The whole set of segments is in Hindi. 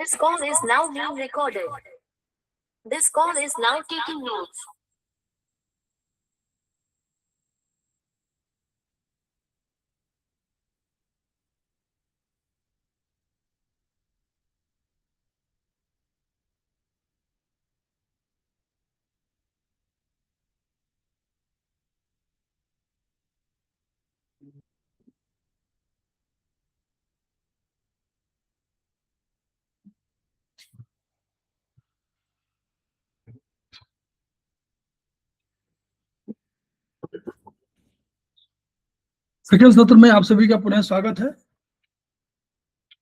This call is now being recorded. This call is now taking notes. Second सत्र में आप सभी का पुनः स्वागत है।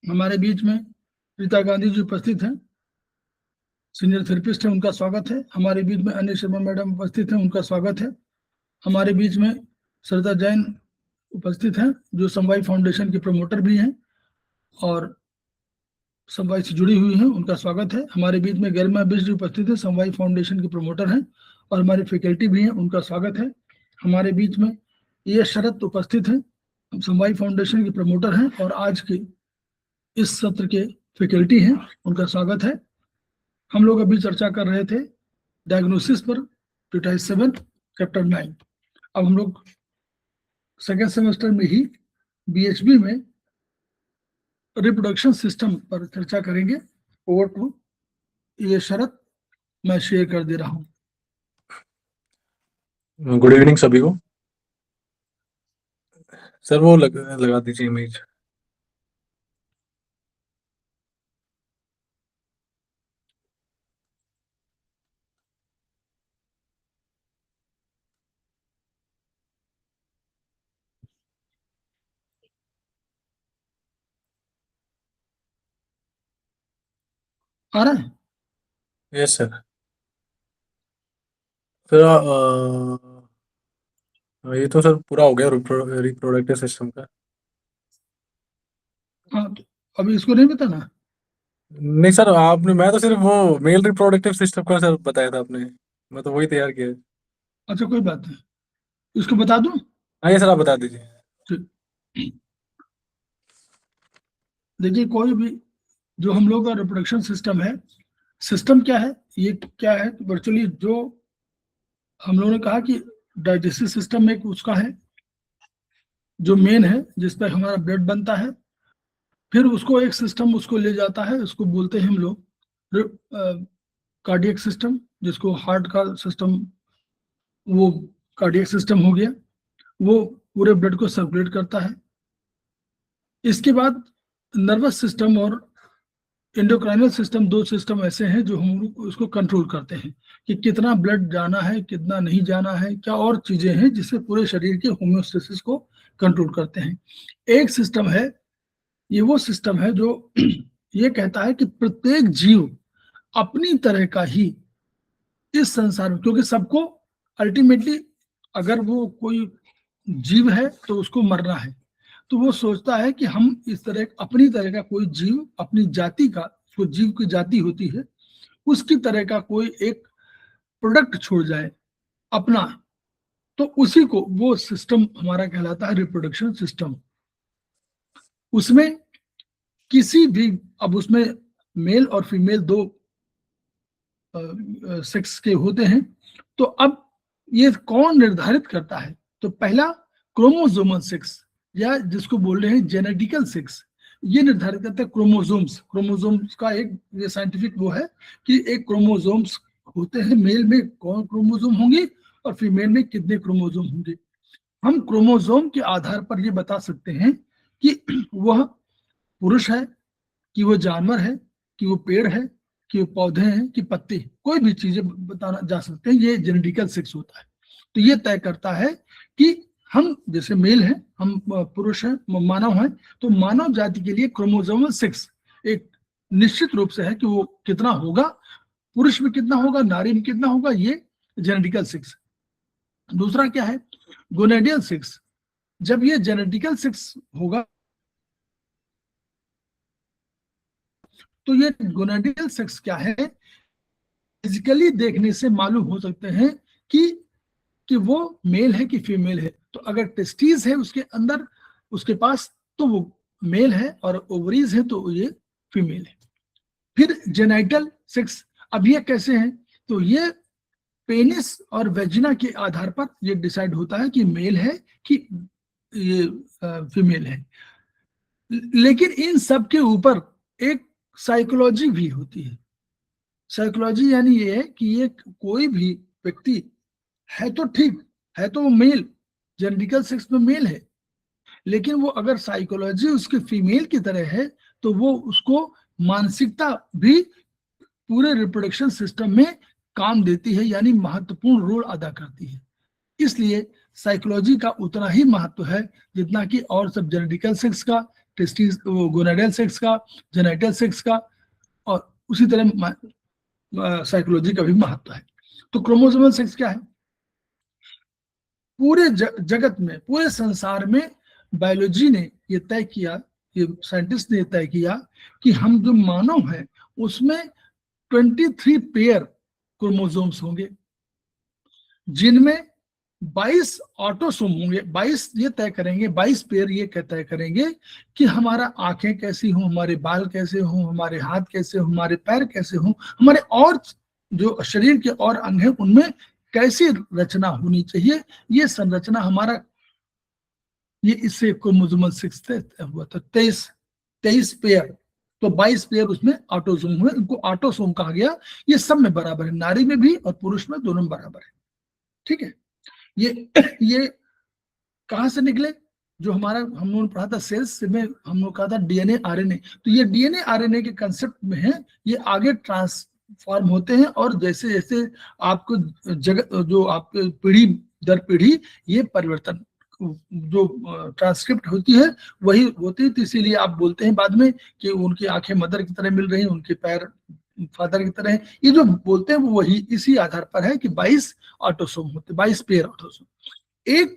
हमारे बीच में रीता गांधी जी उपस्थित हैं, सीनियर थेरेपिस्ट हैं, उनका स्वागत है। हमारे बीच में अनिल शर्मा मैडम उपस्थित हैं, उनका स्वागत है। हमारे बीच में श्रद्धा जैन उपस्थित हैं, जो समवाय फाउंडेशन के प्रमोटर भी हैं और समवाय से जुड़ी हुई हैं, उनका स्वागत है। हमारे बीच में गरिमा बिष्ट जी उपस्थित है, समवाय फाउंडेशन के प्रमोटर हैं और हमारे फैकल्टी भी हैं, उनका स्वागत है। हमारे बीच में ये शरद उपस्थित हैं, समवाय फाउंडेशन के प्रमोटर हैं और आज के इस सत्र के फैकल्टी हैं, उनका स्वागत है। हम लोग अभी चर्चा कर रहे थे डायग्नोसिस पर, ट्यूटाइज 7 चैप्टर 9। अब हम लोग सेकेंड सेमेस्टर में ही बीएचबी में रिप्रोडक्शन सिस्टम पर चर्चा करेंगे। ओवर टू ये शरद, मैं शेयर कर दे रहा हूँ। गुड इवनिंग सभी को। सर वो लगा दीजिए इमेज। आ रहा है? Yes sir. सर ये तो सर पूरा हो गया रिप्रोडक्टिव सिस्टम का। हाँ, तो अभी इसको नहीं बताना? नहीं सर, आपने, मैं तो सिर्फ वो मेल रिप्रोडक्टिव सिस्टम का सर बताया था आपने, मैं तो वही तैयार किया। अच्छा, कोई बात नहीं, इसको बता दूं? हाँ ये सर, आप बता दीजिए। देखिए, कोई भी जो हम लोग का रिप्रोडक्शन सिस्टम है, सिस्टम क्या है, ये क्या है, वर्चुअली जो हम लोगों ने कहा कि डाइजेस्टिव सिस्टम एक उसका है जो मेन है, जिस पर हमारा ब्लड बनता है। फिर उसको एक सिस्टम उसको ले जाता है, उसको बोलते हैं हम लोग कार्डियक सिस्टम, जिसको हार्ट का सिस्टम, वो कार्डियक सिस्टम हो गया, वो पूरे ब्लड को सर्कुलेट करता है। इसके बाद नर्वस सिस्टम और एंडोक्राइनल सिस्टम, दो सिस्टम ऐसे हैं जो हम उसको कंट्रोल करते हैं कि कितना ब्लड जाना है, कितना नहीं जाना है, क्या और चीजें हैं जिससे पूरे शरीर के होम्योस्टेसिस को कंट्रोल करते हैं। एक सिस्टम है, ये वो सिस्टम है जो ये कहता है कि प्रत्येक जीव अपनी तरह का ही इस संसार में, क्योंकि सबको अल्टीमेटली अगर वो कोई जीव है तो उसको मरना है, तो वो सोचता है कि हम इस तरह अपनी तरह का कोई जीव, अपनी जाति का, जो जीव की जाति होती है उसकी तरह का कोई एक प्रोडक्ट छोड़ जाए अपना, तो उसी को वो सिस्टम हमारा कहलाता है रिप्रोडक्शन सिस्टम। उसमें किसी भी, अब उसमें मेल और फीमेल दो सेक्स के होते हैं, तो अब ये कौन निर्धारित करता है? तो पहला क्रोमोसोमल सेक्स, या जिसको बोल रहे हैं जेनेटिकल सेक्स, ये निर्धारित करता है क्रोमोसोम्स। क्रोमोसोम्स का एक ये साइंटिफिक वो है कि एक क्रोमोसोम्स होते हैं, मेल में कौन क्रोमोसोम होंगे और फीमेल में कितने क्रोमोसोम होंगे। हम क्रोमोसोम के आधार पर ये बता सकते हैं कि वह पुरुष है, कि वो जानवर है, कि वो पेड़ है, कि वो पौधे हैं, कि पत्ते, कोई भी चीजें बताना जा सकते हैं। ये जेनेटिकल सेक्स होता है। तो ये तय करता है कि हम जैसे मेल हैं, हम पुरुष हैं, मानव हैं, तो मानव जाति के लिए क्रोमोसोमल सेक्स एक निश्चित रूप से है कि वो कितना होगा, पुरुष में कितना होगा, नारी में कितना होगा, ये जेनेटिकल सेक्स। दूसरा क्या है? गोनेडियल सेक्स। जब ये जेनेटिकल सेक्स होगा तो ये गोनेडियल सेक्स क्या है, फिजिकली देखने से मालूम हो सकते हैं कि वो मेल है कि फीमेल है। तो अगर टेस्टीज है उसके अंदर, उसके पास, तो वो मेल है, और ओवरीज है तो ये फीमेल है। फिर जेनाइटल सेक्स, अब ये कैसे हैं, तो ये पेनिस और वेजिना के आधार पर ये डिसाइड होता है कि मेल है कि ये फीमेल है। लेकिन इन सब के ऊपर एक साइकोलॉजी भी होती है। साइकोलॉजी यानी ये है कि ये कोई भी व्यक्ति है तो ठीक है, तो वो मेल, जेनेटिकल सेक्स में मेल है, लेकिन वो अगर साइकोलॉजी उसके फीमेल की तरह है तो वो उसको मानसिकता भी पूरे रिप्रोडक्शन सिस्टम में काम देती है, यानी महत्वपूर्ण रोल अदा करती है। इसलिए साइकोलॉजी का उतना ही महत्व है जितना कि और सब जेनेटिकल सेक्स का, टेस्टिस गोनाडल सेक्स का, जेनाइटल सेक्स का, और उसी तरह साइकोलॉजी का भी महत्व है। तो क्रोमोसोमल सेक्स क्या है? पूरे जगत में, पूरे संसार में बायोलॉजी ने ये तय किया, ये साइंटिस्ट ने तय किया कि हम जो मानव हैं उसमें 23 पेयर क्रोमोसोम्स होंगे, जिनमें 22 ऑटोसोम होंगे। 22 ये तय करेंगे, 22 पेयर ये तय करेंगे कि हमारा आंखें कैसी हों, हमारे बाल कैसे हों, हमारे हाथ कैसे हों, हमारे पैर कैसे हों, हमारे और जो शरीर के और अंग हैं उनमें कैसी रचना होनी चाहिए, ये संरचना हमारा, ये इससे क्रोमोसोमल सेक्स तय हुआ था। 23 पेयर, तो 22 पेयर उसमें ऑटोसोम हुए, इनको ऑटोसोम कहा गया। ये सब में बराबर है, नारी में भी और पुरुष में, दोनों में बराबर है। ठीक है, ये कहां से निकले? जो हमारा हम लोगों ने पढ़ा था सेल्स में, हम लोग कहा था डीएनए आरएनए, तो ये डीएनए आरएनए के कंसेप्ट में है, ये आगे ट्रांसफॉर्म होते हैं, और जैसे जैसे आपको जगत जो आपके पीढ़ी दर पीढ़ी ये परिवर्तन जो ट्रांसक्रिप्ट होती है वही होती है। तो इसीलिए आप बोलते हैं बाद में कि उनकी आंखें मदर की तरह मिल रही हैं, उनके पैर फादर की तरह है, ये जो बोलते हैं वो वही इसी आधार पर है कि 22 ऑटोसोम होते, 22 पेयर ऑटोसोम। एक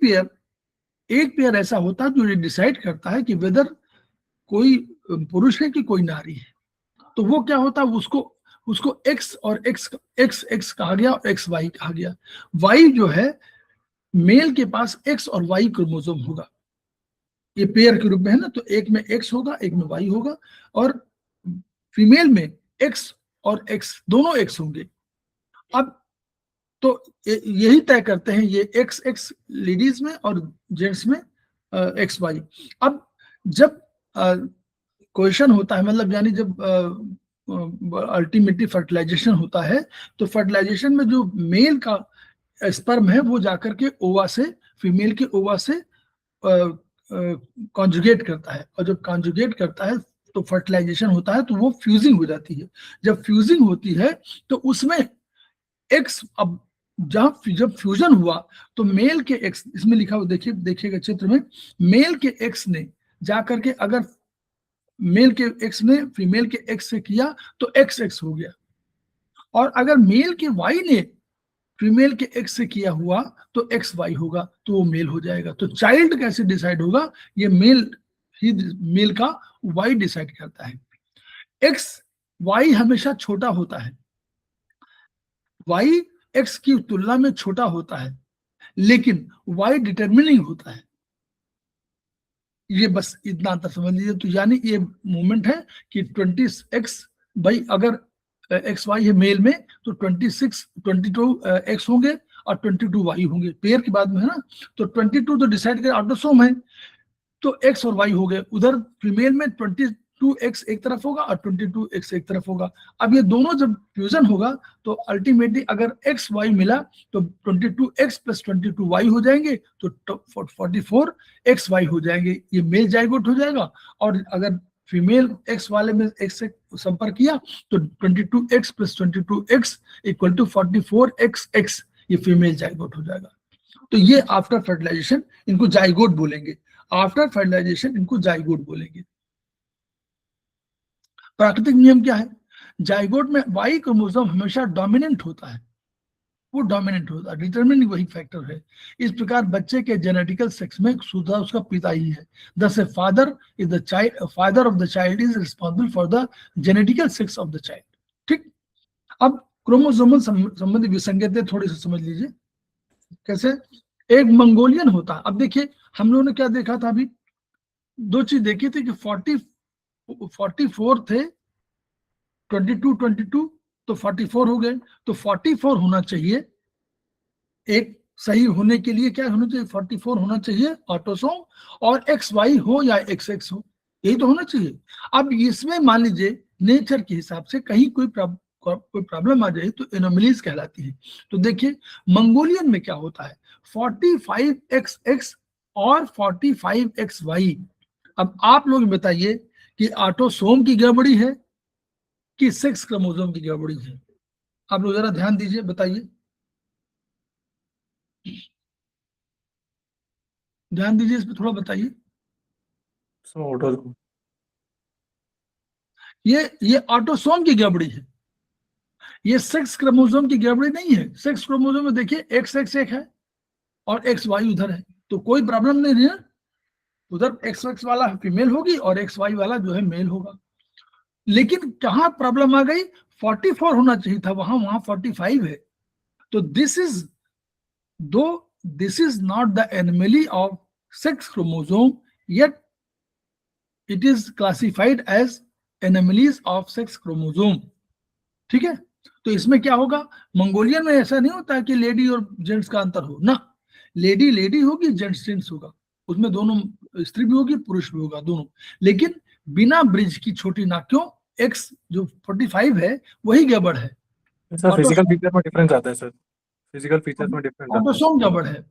पेयर ऐसा होता है जो ये डिसाइड करता है कि वेदर कोई पुरुष है कि कोई नारी है। तो वो क्या होता है, उसको एक्स और एक्स कहा गया और एक्स वाई कहा गया। वाई जो है, मेल के पास एक्स और वाई क्रोमोसोम होगा, ये पेयर के रूप में है ना, तो एक में एक्स होगा, एक में वाई होगा, और फीमेल में एक्स और एक्स दोनों एक्स होंगे। अब तो यही तय करते हैं ये एक्स एक्स लेडीज में और जेंट्स में एक्स वाई। अब जब क्वेश्चन होता है, मतलब यानी जब अल्टीमेटली फर्टिलाइजेशन होता है, तो फर्टिलाइजेशन में जो मेल का स्पर्म है वो जाकर के ओवा से, फीमेल के ओवा से कॉन्जुगेट करता है, और जब कॉन्जुगेट करता है तो फर्टिलाइजेशन होता है, तो वो फ्यूजिंग हो जाती है। जब फ्यूजिंग होती है तो उसमें एक्स, अब जब फ्यूजन हुआ तो मेल के एक्स, इसमें लिखा हुआ देखिएगा चित्र में, मेल के एक्स ने जाकर के, अगर मेल के एक्स ने फीमेल के एक्स से किया तो एक्स एक्स हो गया, और अगर मेल के वाई ने फीमेल के एक्स से किया हुआ तो एक्स वाई होगा, तो वो मेल हो जाएगा। तो चाइल्ड कैसे डिसाइड होगा, ये मेल का वाई डिसाइड करता है। एक्स वाई हमेशा छोटा होता है, वाई एक्स की तुलना में छोटा होता है, लेकिन वाई डिटरमिनिंग होता है। ये बस इतना अंतर समझ लीजिए। तो यानी ये मूवमेंट है कि 20x भाई, अगर एक्स वाई है मेल में तो 22 एक्स होंगे और 22 वाई होंगे, पेयर के बाद में है ना। तो 22 तो डिसाइड कर ऑटोसोम है, तो एक्स और वाई हो गए। उधर फीमेल में 22x एक तरफ होगा और 22x एक तरफ होगा। अब ये दोनों जब फ्यूजन होगा तो अल्टीमेटली अगर एक्स वाई मिला तो 22x प्लस 22y हो जाएंगे, तो 44x वाई हो जाएंगे, ये मेल जाइगोट हो जाएगा। और अगर फीमेल एक्स वाले में एक्स से संपर्क किया तो 22x plus 22x equal to 44xx, ये फीमेल जाइगोट हो जाएगा। तो ये आफ्टर फर्टिलाइजेशन इनको जाइगोट बोलेंगे, आफ्टर फर्टिलाइजेशन इनको जाइगोट बोलेंगे। प्राकृतिक नियम क्या है, जाइगोट में वाई क्रोमोसोम हमेशा डोमिनेंट होता है, वो डोमिनेंट होता है, डिटरमिनिंग वही फैक्टर है। इस प्रकार बच्चे के जेनेटिकल सेक्स में सुधा उसका पिता ही है। Thus a father is the child, father of the child is responsible for the genetical sex of the child। ठीक, अब क्रोमोसोमल संबंधी विसंगतता थोड़ी सी समझ लीजिए। कैसे, एक मंगोलियन होता है। अब देखिए हम लोगों ने क्या देखा था, अभी दो चीज देखी थी कि 44 थे 22 22 तो 44 हो गए, तो 44 होना चाहिए। एक सही होने के लिए क्या होना चाहिए, 44 होना चाहिए ऑटोसोम, और XY हो या XX हो, यही तो होना चाहिए। अब इसमें मान लीजिए नेचर के हिसाब से कहीं कोई प्रॉब्लम आ जाए तो एनोमलीज कहलाती है। तो देखिए मंगोलियन में क्या होता है, 45XX और 45XY। अब आप लोग बताइए कि ऑटोसोम की गड़बड़ी है कि सेक्स क्रोमोसोम की गड़बड़ी है? आप लोग जरा ध्यान दीजिए, बताइए, ध्यान दीजिए इस पर थोड़ा बताइए। सो ऑटोसोम। ये ऑटोसोम की गड़बड़ी है, ये सेक्स क्रोमोसोम की गड़बड़ी नहीं है। सेक्स क्रोमोसोम में देखिए XX एक है और XY उधर है, तो कोई प्रॉब्लम नहीं है। उधर XX वाला फीमेल होगी और XY वाला जो है मेल होगा। लेकिन कहाँ प्रॉब्लम आ गई, 44 होना चाहिए था, वहां 45 है। तो this is not the anomaly of sex chromosome, yet it is classified as anomalies of sex chromosome. ठीक है, तो इसमें क्या होगा, मंगोलियन में ऐसा नहीं होता कि लेडी और जेंट्स का अंतर हो ना, लेडी लेडी होगी, जेंट्स जेंट्स होगा, उसमें दोनों स्त्री भी होगी पुरुष भी होगा दोनों। लेकिन बिना ब्रिज की छोटी नाक क्यों, एक्स जो 45 है वही गड़बड़ है, सर फिजिकल फीचर में डिफरेंस आता है सर, फिजिकल फीचर्स में डिफरेंस आता है। ऑटोसोम गड़बड़ है,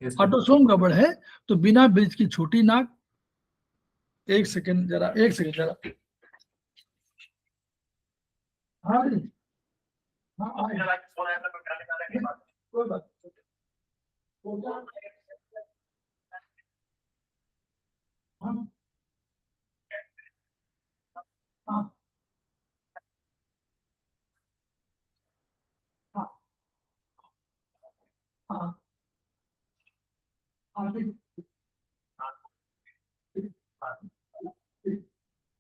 Yes, sir. ऑटोसोम गड़बड़ है। तो बिना ब्रिज की छोटी नाक, एक सेकंड जरा, एक सेकंड जरा, हाँ जी, हाँ कोई बात हाँ हाँ हाँ हाँ हाँ ठीक, ठीक, ठीक,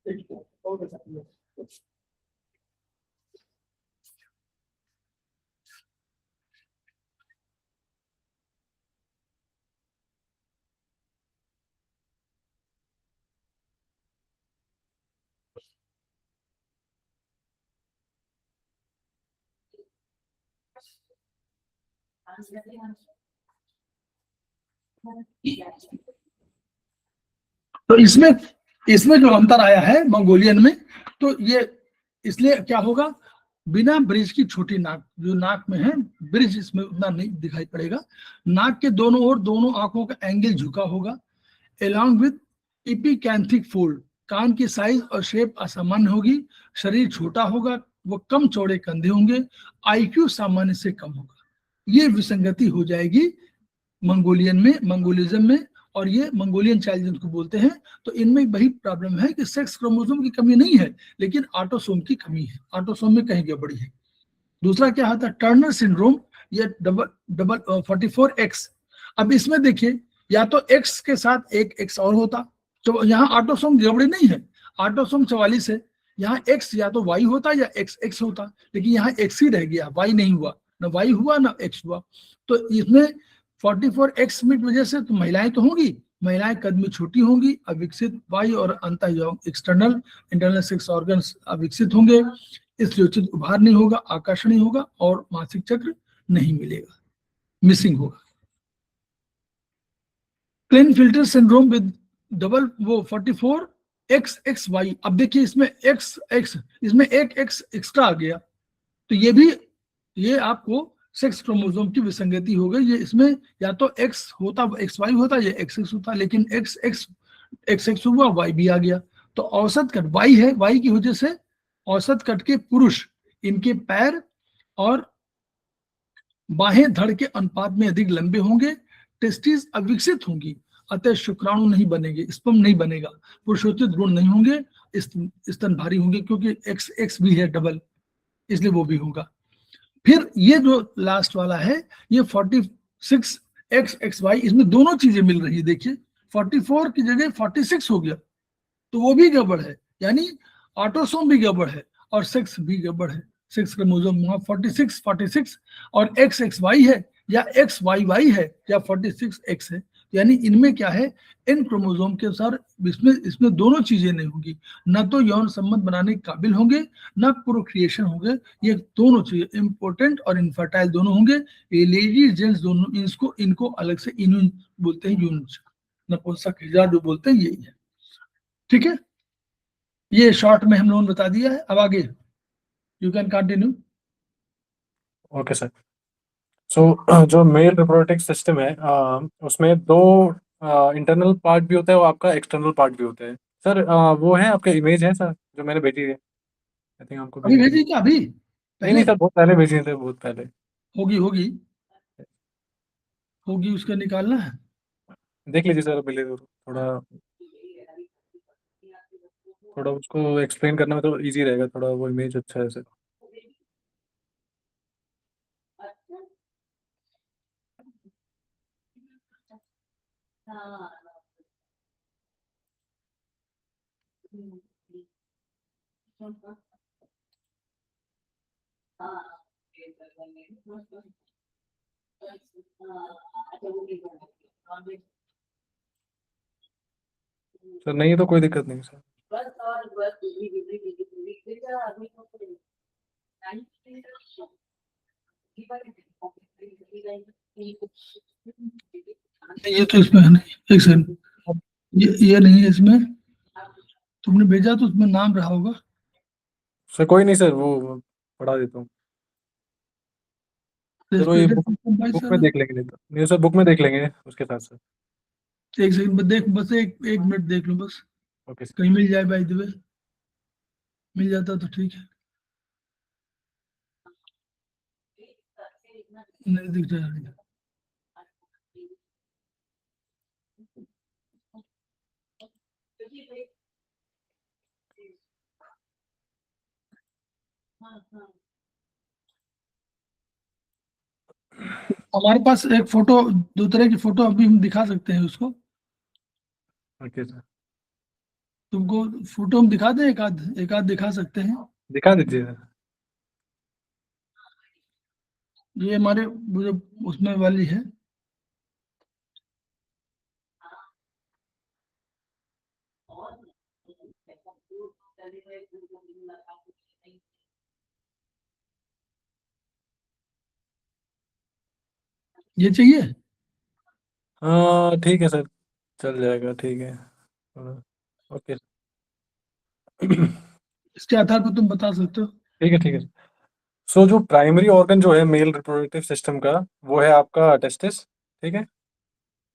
ठीक, ओके सर। तो इसमें इसमें जो अंतर आया है मंगोलियन में, तो ये इसलिए क्या होगा, बिना ब्रिज की छोटी नाक, जो नाक में है ब्रिज इसमें उतना नहीं दिखाई पड़ेगा, नाक के दोनों ओर दोनों आंखों का एंगल झुका होगा, एलॉन्ग विद इपिकैंथिक फोल्ड, कान की साइज और शेप असामान्य होगी, शरीर छोटा होगा, वो कम चौड़े कंधे होंगे, IQ सामान्य से कम होगा। ये विसंगति हो जाएगी मंगोलियन में, मंगोलिज्म में, और ये मंगोलियन चाइल्ड जिनको बोलते हैं। तो इनमें वही प्रॉब्लम है कि सेक्स क्रोमोसोम की कमी नहीं है, लेकिन ऑटोसोम की कमी है, ऑटोसोम में कहीं गड़बड़ी है। दूसरा क्या आता है, टर्नर सिंड्रोम, ये डबल 44X। अब इसमें देखिए, या तो X के साथ एक X और होता, तो यहाँ ऑटोसोम गड़बड़ी नहीं है, ऑटोसोम 44 है, यहाँ X या तो Y होता या XX होता, लेकिन यहाँ X ही रह गया, Y नहीं हुआ, ना Y हुआ ना X हुआ। तो इसमें 44X की वजह से तो महिलाएं तो होंगी, महिलाएं कद में छोटी होंगी, अविकसित वायु और अंतःयौन एक्सटर्नल इंटरनल सेक्स ऑर्गन्स अविकसित होंगे, इसलिए उचित उभार नहीं होगा, आकर्षण नहीं होगा, और मासिक चक्र नहीं मिलेगा, मिसिंग होगा। क्लिनफिल्टर सिंड्रोम विद डबल वो 44XXY। अब देखिए इसमें XX, इसमें एक X एक्स्ट्रा आ गया, तो ये आपको सेक्स क्रोमोसोम की विसंगति हो गई। ये इसमें या तो X होता, XY होता या XX होता, लेकिन XX हुआ, Y भी आ गया। तो औसत कट Y है, Y की वजह से औसत कट के पुरुष, इनके पैर और बाहें धड़ के अनुपात में अधिक लंबे होंगे, टेस्टिस अविकसित होंगी, अतः शुक्राणु नहीं बनेंगे, स्पर्म नहीं बनेगा, पुरुषोचित गुण नहीं होंगे, स्तन भारी होंगे, क्योंकि XX भी है डबल, इसलिए वो भी होगा। फिर ये जो लास्ट वाला है, ये 46XXY, इसमें दोनों चीजें मिल रही है। देखिए 44 की जगह 46 हो गया, तो वो भी गड़बड़ है, यानी ऑटोसोम भी गड़बड़ है और सेक्स भी गड़बड़ है। सेक्स क्रोमोसोम वहां 46 और XXY है या XYY है या 46X है, यानी इनमें क्या है, इन क्रोमोसोम के अनुसार इसमें इसमें दोनों चीजें नहीं होंगी, ना तो यौन संबंध बनाने के काबिल होंगे, ना प्रोक्रिएशन होंगे। ये दोनों चीजें इम्पोर्टेंट और इनफर्टाइल दोनों होंगे। ये लेडीज जेंट्स दोनों, इसको इनको अलग से इन बोलते हैं, यूनिट नपुंसक हिजड़ा जो बोलते हैं यही है। ठीक है, ये शॉर्ट में हम लोगों ने बता दिया है। अब आगे you can continue. Okay sir. So जो मेल रिप्रोडक्टिव सिस्टम है उसमें दो इंटरनल पार्ट भी होता है और आपका एक्सटर्नल पार्ट भी होता है सर। वो है आपके इमेज है सर जो मैंने भेजी है, आई थिंक आपको अभी भेजी थी। भेजी क्या? अभी नहीं पहले नहीं सर, बहुत पहले भेजी थे, बहुत पहले। होगी होगी होगी, उसका निकालना है। देख लीजिए सर, मिले तो थोड़ा थोड़ा उसको एक्सप्लेन करने में तो इजी रहेगा, थोड़ा वो इमेज अच्छा है सर। सर नहीं है तो कोई दिक्कत नहीं सर। ये तो इसमें है नहीं, एक सेकंड, ये नहीं है इसमें, तुमने भेजा तो उसमें नाम रहा होगा। सर कोई नहीं सर, वो पढ़ा देता हूँ। चलो ये रेस्पिरेटरी बुक सिस्टम भाई बुक में सर, देख लेंगे, नहीं तो नहीं सर, बुक में देख लेंगे उसके साथ सर। एक सेकंड देख, बस एक एक मिनट देख लो बस, ओके सर। कहीं मिल जाए बाय द वे, मिल जाता तो ठीक है, नहीं दिख रहा है। हमारे पास एक फोटो, दो तरह की फोटो अभी हम दिखा सकते हैं उसको, ओके सर, तुमको फोटो हम दिखा दें, एक आध दिखा सकते हैं। दिखा दीजिए सर। ये हमारे वो जो उसमें वाली है, ये चाहिए। हाँ ठीक है सर, चल जाएगा, ठीक है। हाँ, ओके। इसके आधार पर तुम बता सकते हो। ठीक है ठीक है। सो जो प्राइमरी ऑर्गन जो है मेल रिप्रोडक्टिव सिस्टम का, वो है आपका टेस्टिस। ठीक है।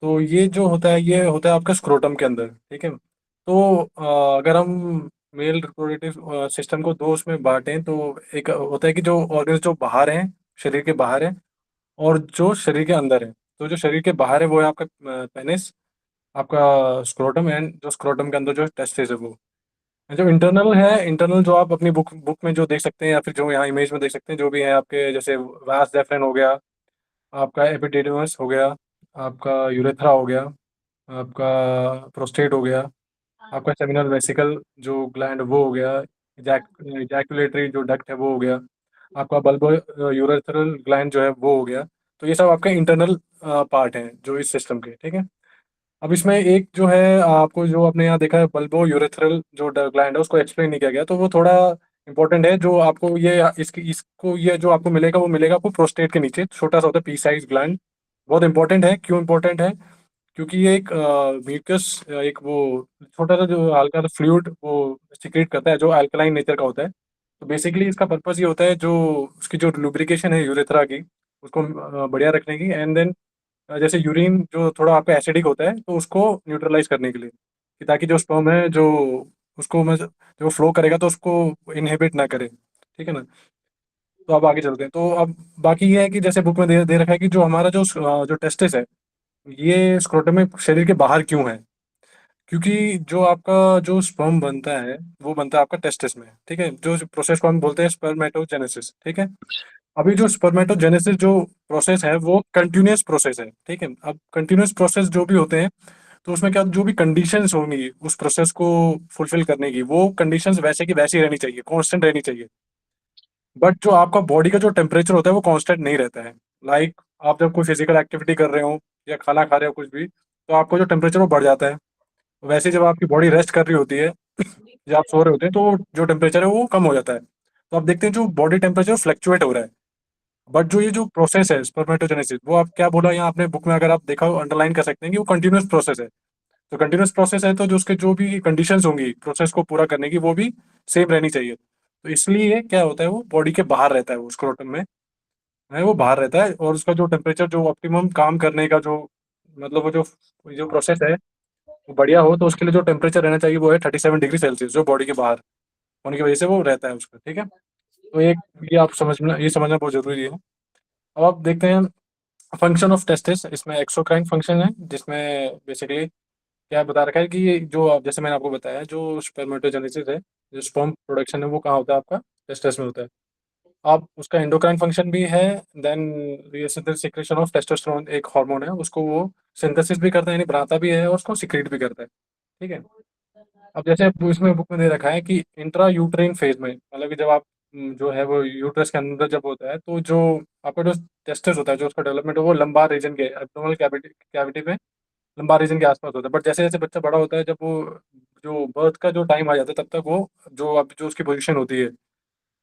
तो ये जो होता है, ये होता है आपका स्क्रोटम के अंदर। ठीक है। तो अगर हम मेल रिप्रोडक्टिव सिस्टम को दो उसमें बांटें, तो एक होता है कि जो ऑर्गन जो बाहर हैं, शरीर के बाहर हैं, और जो शरीर के अंदर है। तो जो शरीर के बाहर है वो है आपका पेनिस, आपका स्क्रोटम, एंड जो स्क्रोटम के अंदर जो टेस्टिस है वो। जो इंटरनल है, इंटरनल जो आप अपनी बुक में जो देख सकते हैं, या फिर जो यहाँ इमेज में देख सकते हैं, जो भी है आपके, जैसे वास डेफरेन हो गया, आपका एपिडिडमस हो गया, आपका यूरेथ्रा हो गया, आपका प्रोस्टेट हो गया, आपका सेमिनल वेसिकल जो ग्लैंड वो हो गया, इजैकुलेटरी जो डक्ट है वो हो गया, आपका बल्बो यूरेथ्रल ग्लैंड जो है वो हो गया। तो ये सब आपके इंटरनल पार्ट हैं जो इस सिस्टम के। ठीक है। अब इसमें एक जो है आपको, जो आपने यहाँ देखा है बल्बो यूरेथ्रल जो ग्लैंड है, उसको एक्सप्लेन नहीं किया गया, तो वो थोड़ा इंपॉर्टेंट है। जो आपको ये इसको ये जो आपको मिलेगा, वो मिलेगा आपको प्रोस्टेट के नीचे, छोटा सा होता है पी साइज ग्लैंड। बहुत इंपॉर्टेंट है। क्यों इंपॉर्टेंट है? क्योंकि ये एक म्यूकस, एक वो छोटा सा जो हल्का सा फ्लूइड वो सिक्रेट करता है, जो अल्कलाइन नेचर का होता है। तो बेसिकली इसका पर्पस ये होता है, जो उसकी जो लुब्रिकेशन है यूरेथ्रा की, उसको बढ़िया रखने की। एंड देन जैसे यूरिन जो थोड़ा आपका एसिडिक होता है, तो उसको न्यूट्रलाइज करने के लिए, कि ताकि जो स्पर्म है जो उसको में जो फ्लो करेगा तो उसको इनहिबिट ना करे। ठीक है ना। तो अब आगे चलते हैं। तो अब बाकी ये है कि जैसे बुक में दे रखा है कि जो हमारा जो टेस्टिस है, ये स्क्रोटम में शरीर के बाहर क्यों है? क्योंकि जो आपका जो स्पर्म बनता है, वो बनता है आपका टेस्टिस में। ठीक है। जो प्रोसेस को हम बोलते हैं स्पर्मेटोजेनेसिस। ठीक है। अभी जो स्पर्मेटोजेनेसिस जो प्रोसेस है, वो कंटिन्यूअस प्रोसेस है। ठीक है। अब कंटिन्यूअस प्रोसेस जो भी होते हैं, तो उसमें क्या, जो भी कंडीशंस होंगी उस प्रोसेस को फुलफिल करने की, वो कंडीशंस वैसे की वैसी रहनी चाहिए, कांस्टेंट रहनी चाहिए। बट जो आपका बॉडी का जो टेम्परेचर होता है, वो कांस्टेंट नहीं रहता है। लाइक आप जब कोई फिजिकल एक्टिविटी कर रहे हो या खाना खा रहे हो कुछ भी, तो आपको जो टेम्परेचर वो बढ़ जाता है। वैसे जब आपकी बॉडी रेस्ट कर रही होती है जब आप सो रहे होते हैं तो जो टेम्परेचर है वो कम हो जाता है। तो आप देखते हैं जो बॉडी टेम्परेचर फ्लक्चुएट हो रहा है। बट जो ये जो प्रोसेस है स्पर्मेटोजेनेसिस, वो आप क्या बोला यहाँ आपने बुक में, अगर आप देखा हो अंडरलाइन कर सकते हैं कि वो कंटिन्यूस प्रोसेस है। तो कंटिन्यूस प्रोसेस है तो जो उसके जो भी कंडीशंस होंगी प्रोसेस को पूरा करने की, वो भी सेम रहनी चाहिए। तो इसलिए क्या होता है, वो बॉडी के बाहर रहता है, वो स्क्रोटम में है, वो बाहर रहता है। और उसका जो टेम्परेचर जो ऑप्टिमम काम करने का जो मतलब वो जो प्रोसेस है वो बढ़िया हो, तो उसके लिए जो टेम्परेचर रहना चाहिए वो है 37 डिग्री सेल्सियस, जो बॉडी के बाहर होने की वजह से वो रहता है उसका। ठीक है, तो एक ये आप समझना, ये समझना बहुत जरूरी है। अब आप देखते हैं फंक्शन ऑफ टेस्टिस। इसमें एक्सोक्राइन फंक्शन है, जिसमें बेसिकली क्या बता रखा है कि ये जो जैसे मैंने आपको बताया, जो स्पर्मेटोजेनेसिस है, जो स्पर्म प्रोडक्शन है, वो कहाँ होता है, आपका टेस्टिस में होता है। अब उसका एंडोक्राइन फंक्शन भी है। देन ये सिक्रेशन ऑफ टेस्टोस्टेरोन एक हार्मोन है, उसको वो सिंथेसिस भी करता है, यानी बनाता भी है और उसको सिक्रीट भी करता है। ठीक है, अब जैसे इसमें बुक में दे रखा है कि इंट्रा यूट्रेन फेज में, मतलब कि जब आप जो है वो यूट्रस के अंदर जब होता है, तो जो आपका जो टेस्टिस होता है, जो उसका डेवलपमेंट है वो लंबार रीजन के एब्डोमिनल कैविटी में लंबार रीजन के आसपास होता है। बट जैसे जैसे बच्चा बड़ा होता है, जब वो जो बर्थ का जो टाइम आ जाता है, तब तक वो जो अब जो उसकी पोजीशन होती है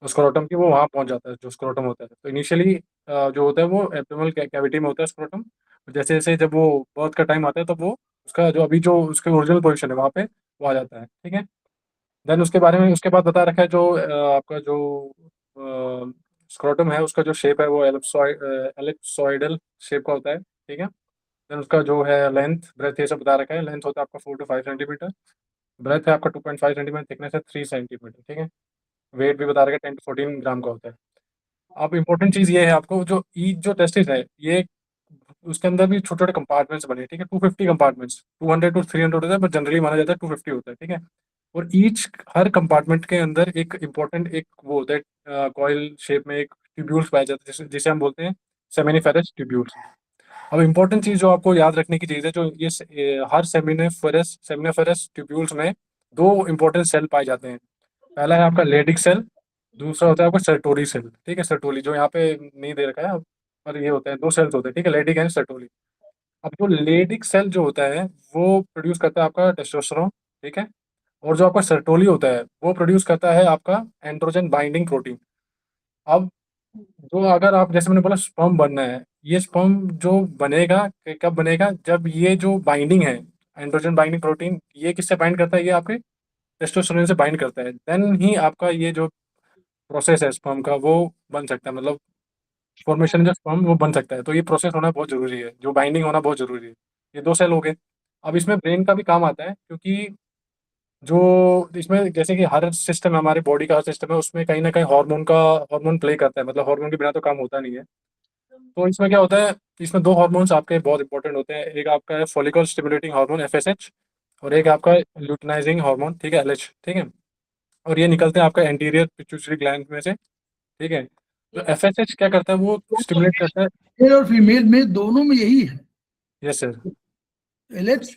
स्क्रोटम की, वो वहाँ पहुँच जाता है जो स्क्रोटम होता है। तो इनिशियली जो होता है वो एब्डोमिनल कैविटी में होता है स्क्रोटम। जैसे जैसे जब वो बर्थ का टाइम आता है, तब वो उसका जो अभी जो उसके ओरिजिनल पोजीशन है वहाँ पे वो आ जाता है। ठीक है, देन उसके बारे में उसके बाद बता रखा है जो आपका जो स्क्रोटम है, उसका जो शेप है वो एलिप्सॉइडल शेप का होता है। ठीक है, देन उसका जो है लेंथ ब्रेथ ये सब बता रखा है। लेंथ होता है आपका 4 to 5 सेंटीमीटर, ब्रेथ है आपका 2.5 सेंटीमीटर, थिकनेस है 3 सेंटीमीटर। ठीक है, वेट भी बता रखा है 10 to 14 ग्राम का होता है। अब इम्पोर्टेंट चीज़ ये है, आपको जो ईच जो टेस्टिस है, ये उसके अंदर भी छोटे छोटे कंपार्टमेंट्स बने हैं। ठीक है, 250 कंपार्टमेंट्स, 200 to 300 होता है, बट जनरली माना जाता है 250 होता है। ठीक है, और ईच हर कंपार्टमेंट के अंदर एक इम्पोर्टेंट एक वो होता है कॉइल शेप में एक ट्यूब्यूल्स पाया जाता है, जिसे जिसे हम बोलते हैं सेमिनिफेरस ट्यूब्यूल्स। अब इम्पोर्टेंट चीज़ जो आपको याद रखने की चीज़ है, जो हर सेमिनिफेरस ट्यूब्यूल्स में दो इम्पोर्टेंट सेल पाए जाते हैं। पहला है आपका लेडिक सेल, दूसरा होता है आपका सर्टोली सेल। ठीक है, सर्टोली जो यहाँ पे नहीं दे रखा है, पर ये होते हैं, दो सेल्स होते हैं। ठीक है, लेडिक एंड सर्टोली। अब जो लेडिक सेल जो होता है वो प्रोड्यूस करता है आपका टेस्टोस्टेरोन। ठीक है, और जो आपका सर्टोली होता है वो प्रोड्यूस करता है आपका एंड्रोजन बाइंडिंग प्रोटीन। अब जो अगर आप जैसे मैंने बोला स्पर्म बनना है, ये स्पर्म जो बनेगा कब बनेगा, जब ये जो बाइंडिंग है एंड्रोजन बाइंडिंग प्रोटीन, ये किससे बाइंड करता है, ये आपके टेस्टोस्टेरोन से बाइंड करता है। देन ही आपका ये जो प्रोसेस है स्पर्म का वो बन सकता है, मतलब फॉर्मेशन जो स्पर्म वो बन सकता है। तो ये प्रोसेस होना बहुत जरूरी है, जो बाइंडिंग होना बहुत जरूरी है। ये दो सेल हो गए। अब इसमें ब्रेन का भी काम आता है, क्योंकि जो इसमें जैसे कि हर सिस्टम है, हमारे बॉडी का हर सिस्टम है, उसमें कहीं ना कहीं हार्मोन प्ले करता है, मतलब हार्मोन के बिना तो काम होता नहीं है। तो इसमें क्या होता है, इसमें दो हार्मोन्स आपके बहुत इंपॉर्टेंट होते हैं। एक आपका है फॉलिकल स्टिमुलेटिंग हार्मोन FSH, और एक आपका ल्यूटिनाइजिंग हार्मोन, ठीक है, LH। ठीक है, और ये निकलते हैं आपका एंटीरियर पिट्यूटरी ग्लैंड में से। ठीक है, तो FSH क्या करता है, वो स्टिमुलेट करता है। मेल और फीमेल में दोनों में यही है, यस सर, LH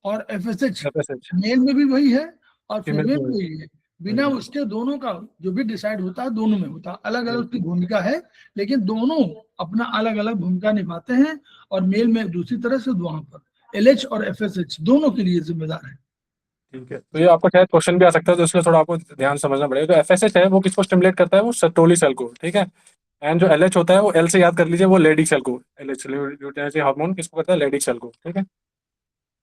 और FSH। FSH मेल में भी वही है और फीमेल फीमेल में में वही है। बिना वही उसके दोनों का जो भी डिसाइड होता है दोनों में होता है। अलग है। अलग उसकी भूमिका है, लेकिन दोनों अपना अलग अलग भूमिका निभाते हैं। और मेल में दूसरी तरह से वहां पर LH और FSH दोनों के लिए जिम्मेदार है। ठीक है, तो ये आपको शायद क्वेश्चन भी आ सकता है, तो इसलिए थोड़ा आपको ध्यान समझना पड़ेगा। तो FSH है वो किसको स्टिमुलेट करता है, वो सर्टोली सेल को। ठीक है, एंड जो LH होता है वो L से याद कर लीजिए, वो लेडिक सेल को। LH ल्यूटिनाइजिंग हार्मोन किसको करता है, लेडिक सेल को। ठीक है,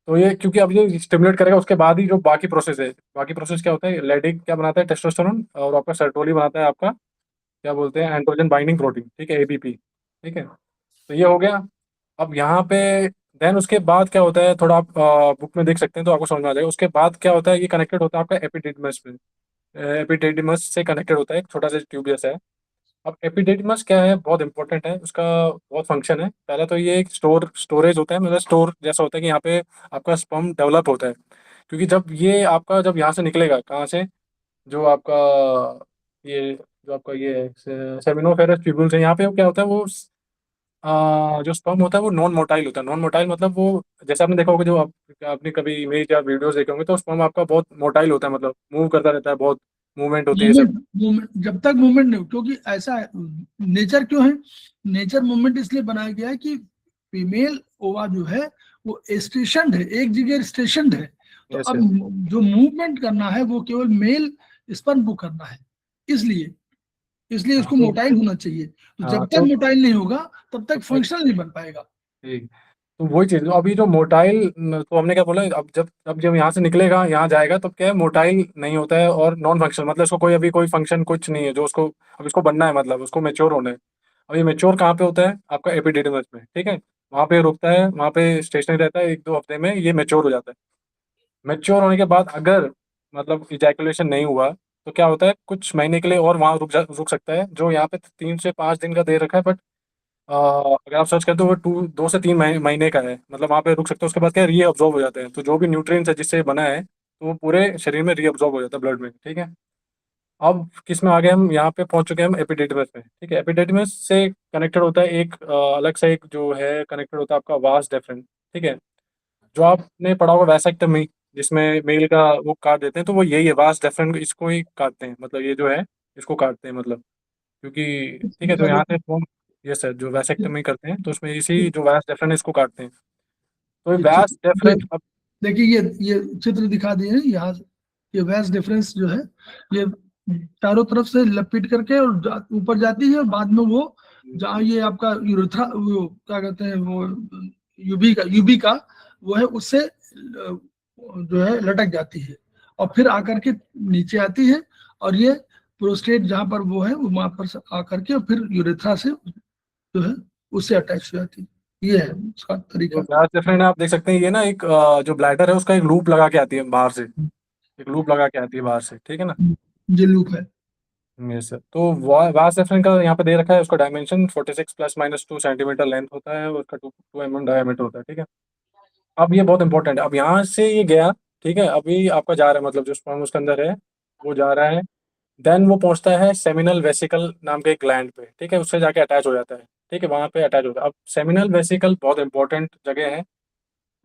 तो ये क्योंकि अब ये स्टिमुलेट करेगा, उसके बाद ही जो बाकी प्रोसेस है, बाकी प्रोसेस क्या होता है, लेडिक क्या बनाता है, टेस्टोस्टेरोन, और आपका सर्टोली बनाता है आपका क्या बोलते हैं, एंड्रोजन बाइंडिंग प्रोटीन। ठीक है, ABP। ठीक है, तो ये हो गया। अब यहाँ पे देन उसके बाद क्या होता है, थोड़ा आप बुक में देख सकते हैं तो आपको समझ में आ जाएगा। उसके बाद क्या होता है, ये कनेक्टेड होता है आपका एपिडिडमस में। एपिडिडमस से कनेक्टेड होता है, एक छोटा सा ट्यूब जैसा है। अब एपिडिडमस क्या है, बहुत इंपॉर्टेंट है, उसका बहुत फंक्शन है। पहला तो ये एक स्टोरेज होता है, मतलब स्टोर जैसा होता है कि यहाँ पे आपका स्पर्म डेवलप होता है। क्योंकि जब ये आपका जब यहाँ से निकलेगा, कहाँ से, जो आपका ये जो आपका ये सेमिनोफेरस ट्यूब्यूल्स है, यहाँ पे क्या होता है, वो जो स्पर्म होता है वो नॉन मोटाइल होता है। नॉन मोटाइल मतलब वो, जैसे आपने देखा होगा, जो आपने कभी इमेज या वीडियोस देखे होंगे, तो स्पर्म आपका बहुत मोटाइल होता है, मतलब मूव करता रहता है, बहुत मूवमेंट होती है सब। मूवमेंट मूवमेंट जब तक मूवमेंट नहीं, क्योंकि ऐसा है नेचर क्यों है, नेचर मूवमेंट इसलिए बनाया गया है कि फीमेल ओवा जो है वो स्टेशन है, एक जगह स्टेशन है। तो यस अब जो मूवमेंट करना है वो केवल मेल स्पर्म को करना है, इसलिए इसलिए उसको मोटाइल होना चाहिए। तो हाँ जब तक तो मोटाइल नहीं होगा तब तक तब तक फंक्शनल नहीं बन पाएगा। ठीक। तो वही चीज अभी जो मोटाइल, तो हमने क्या बोला, अब जब यहाँ से निकलेगा यहाँ जाएगा तब क्या है, मोटाइल नहीं होता है और नॉन फंक्शनल, मतलब इसको कोई अभी कोई फंक्शन कुछ नहीं है जो उसको, अब इसको बनना है, मतलब उसको मेच्योर होना है। अब ये मेच्योर कहाँ पे होता है, आपका एपिडिडमिस में, ठीक है। वहाँ पे रुकता है, वहाँ पे स्टेशनरी रहता है, 1-2 हफ्ते में ये मेच्योर हो जाता है। मेच्योर होने के बाद अगर मतलब इजैकुलेशन नहीं हुआ तो क्या होता है, कुछ महीने के लिए और वहाँ रुक सकता है, जो यहाँ पे 3 से 5 दिन का दे रखा है, बट अगर आप सर्च करते हो वो 2 से 3 महीने का है, मतलब वहाँ पे रुक सकते हो। उसके बाद क्या रीअब्जॉर्ब हो जाते हैं, तो जो भी न्यूट्रिएंट्स है जिससे ये बना है तो वो पूरे शरीर में रीअब्जॉर्ब हो जाता है, ब्लड में, ठीक है। अब किस में आ गए हम, यहाँ पे पहुंच चुके हैं हम एपिडिडमिस में, ठीक है। एपिडिडमिस से कनेक्टेड होता है एक अलग से एक जो है कनेक्टेड होता है आपका वास डेफरेंस, ठीक है। जो आपने पढ़ा होगा वैसेक्टमी, जिसमें मेल का वो काट देते हैं, तो वो यही है, वास डेफरेंस इसको ही काटते हैं, मतलब ये जो है इसको काटते हैं, मतलब क्योंकि ठीक है, तो दिखा यहाँ देते से फॉर्म, ये सर जो हैं। वैसेक्टमी करते हैं तो उसमें इसी जो वैस डेफरेंस इसको काटते हैं, तो ये ये वैस ये डेफरेंस अब देखिए, ये चित्र दिखा दिए हैं यहाँ से। ये वैस डिफरेंस जो है, ये चारों तरफ से लपेट करके और ऊपर जाती है, और बाद में वो जहाँ ये आपका यूरेथ्रा, वो क्या कहते हैं, वो यूबी का वो है, उससे जो है लटक जाती है, और फिर आकर के नीचे आती है, और ये प्रोस्टेट जहाँ पर वो है वो वहां पर से आकर के और फिर यूरेथ्रा से जो है उससे अटैच हो जाती है। ये है उसका जो तरीका। वैस डेफरेंस आप देख सकते हैं, ये ना एक जो ब्लैडर है उसका एक लूप लगा के आती है बाहर से, एक लूप लगा के आती है बाहर से, ठीक है ना। ये लूप है। Yes sir. तो वास डेफरेंस का यहाँ पे दे रखा है, उसका डायमेंशन 46 ± 2 सेंटीमीटर लेंथ होता है और उसका 2 mm डायमीटर होता है, ठीक है। अब ये बहुत इंपॉर्टेंट है, अब यहाँ से ये गया, ठीक है, अभी आपका जा रहा है, मतलब जो स्पर्म उसके अंदर है वो जा रहा है, देन वो पहुंचता है सेमिनल वेसिकल नाम के एक ग्लैंड पे, ठीक है, उससे जाके अटैच हो जाता है, ठीक है, वहाँ पे अटैच होता है। अब सेमिनल वेसिकल बहुत इंपॉर्टेंट जगह है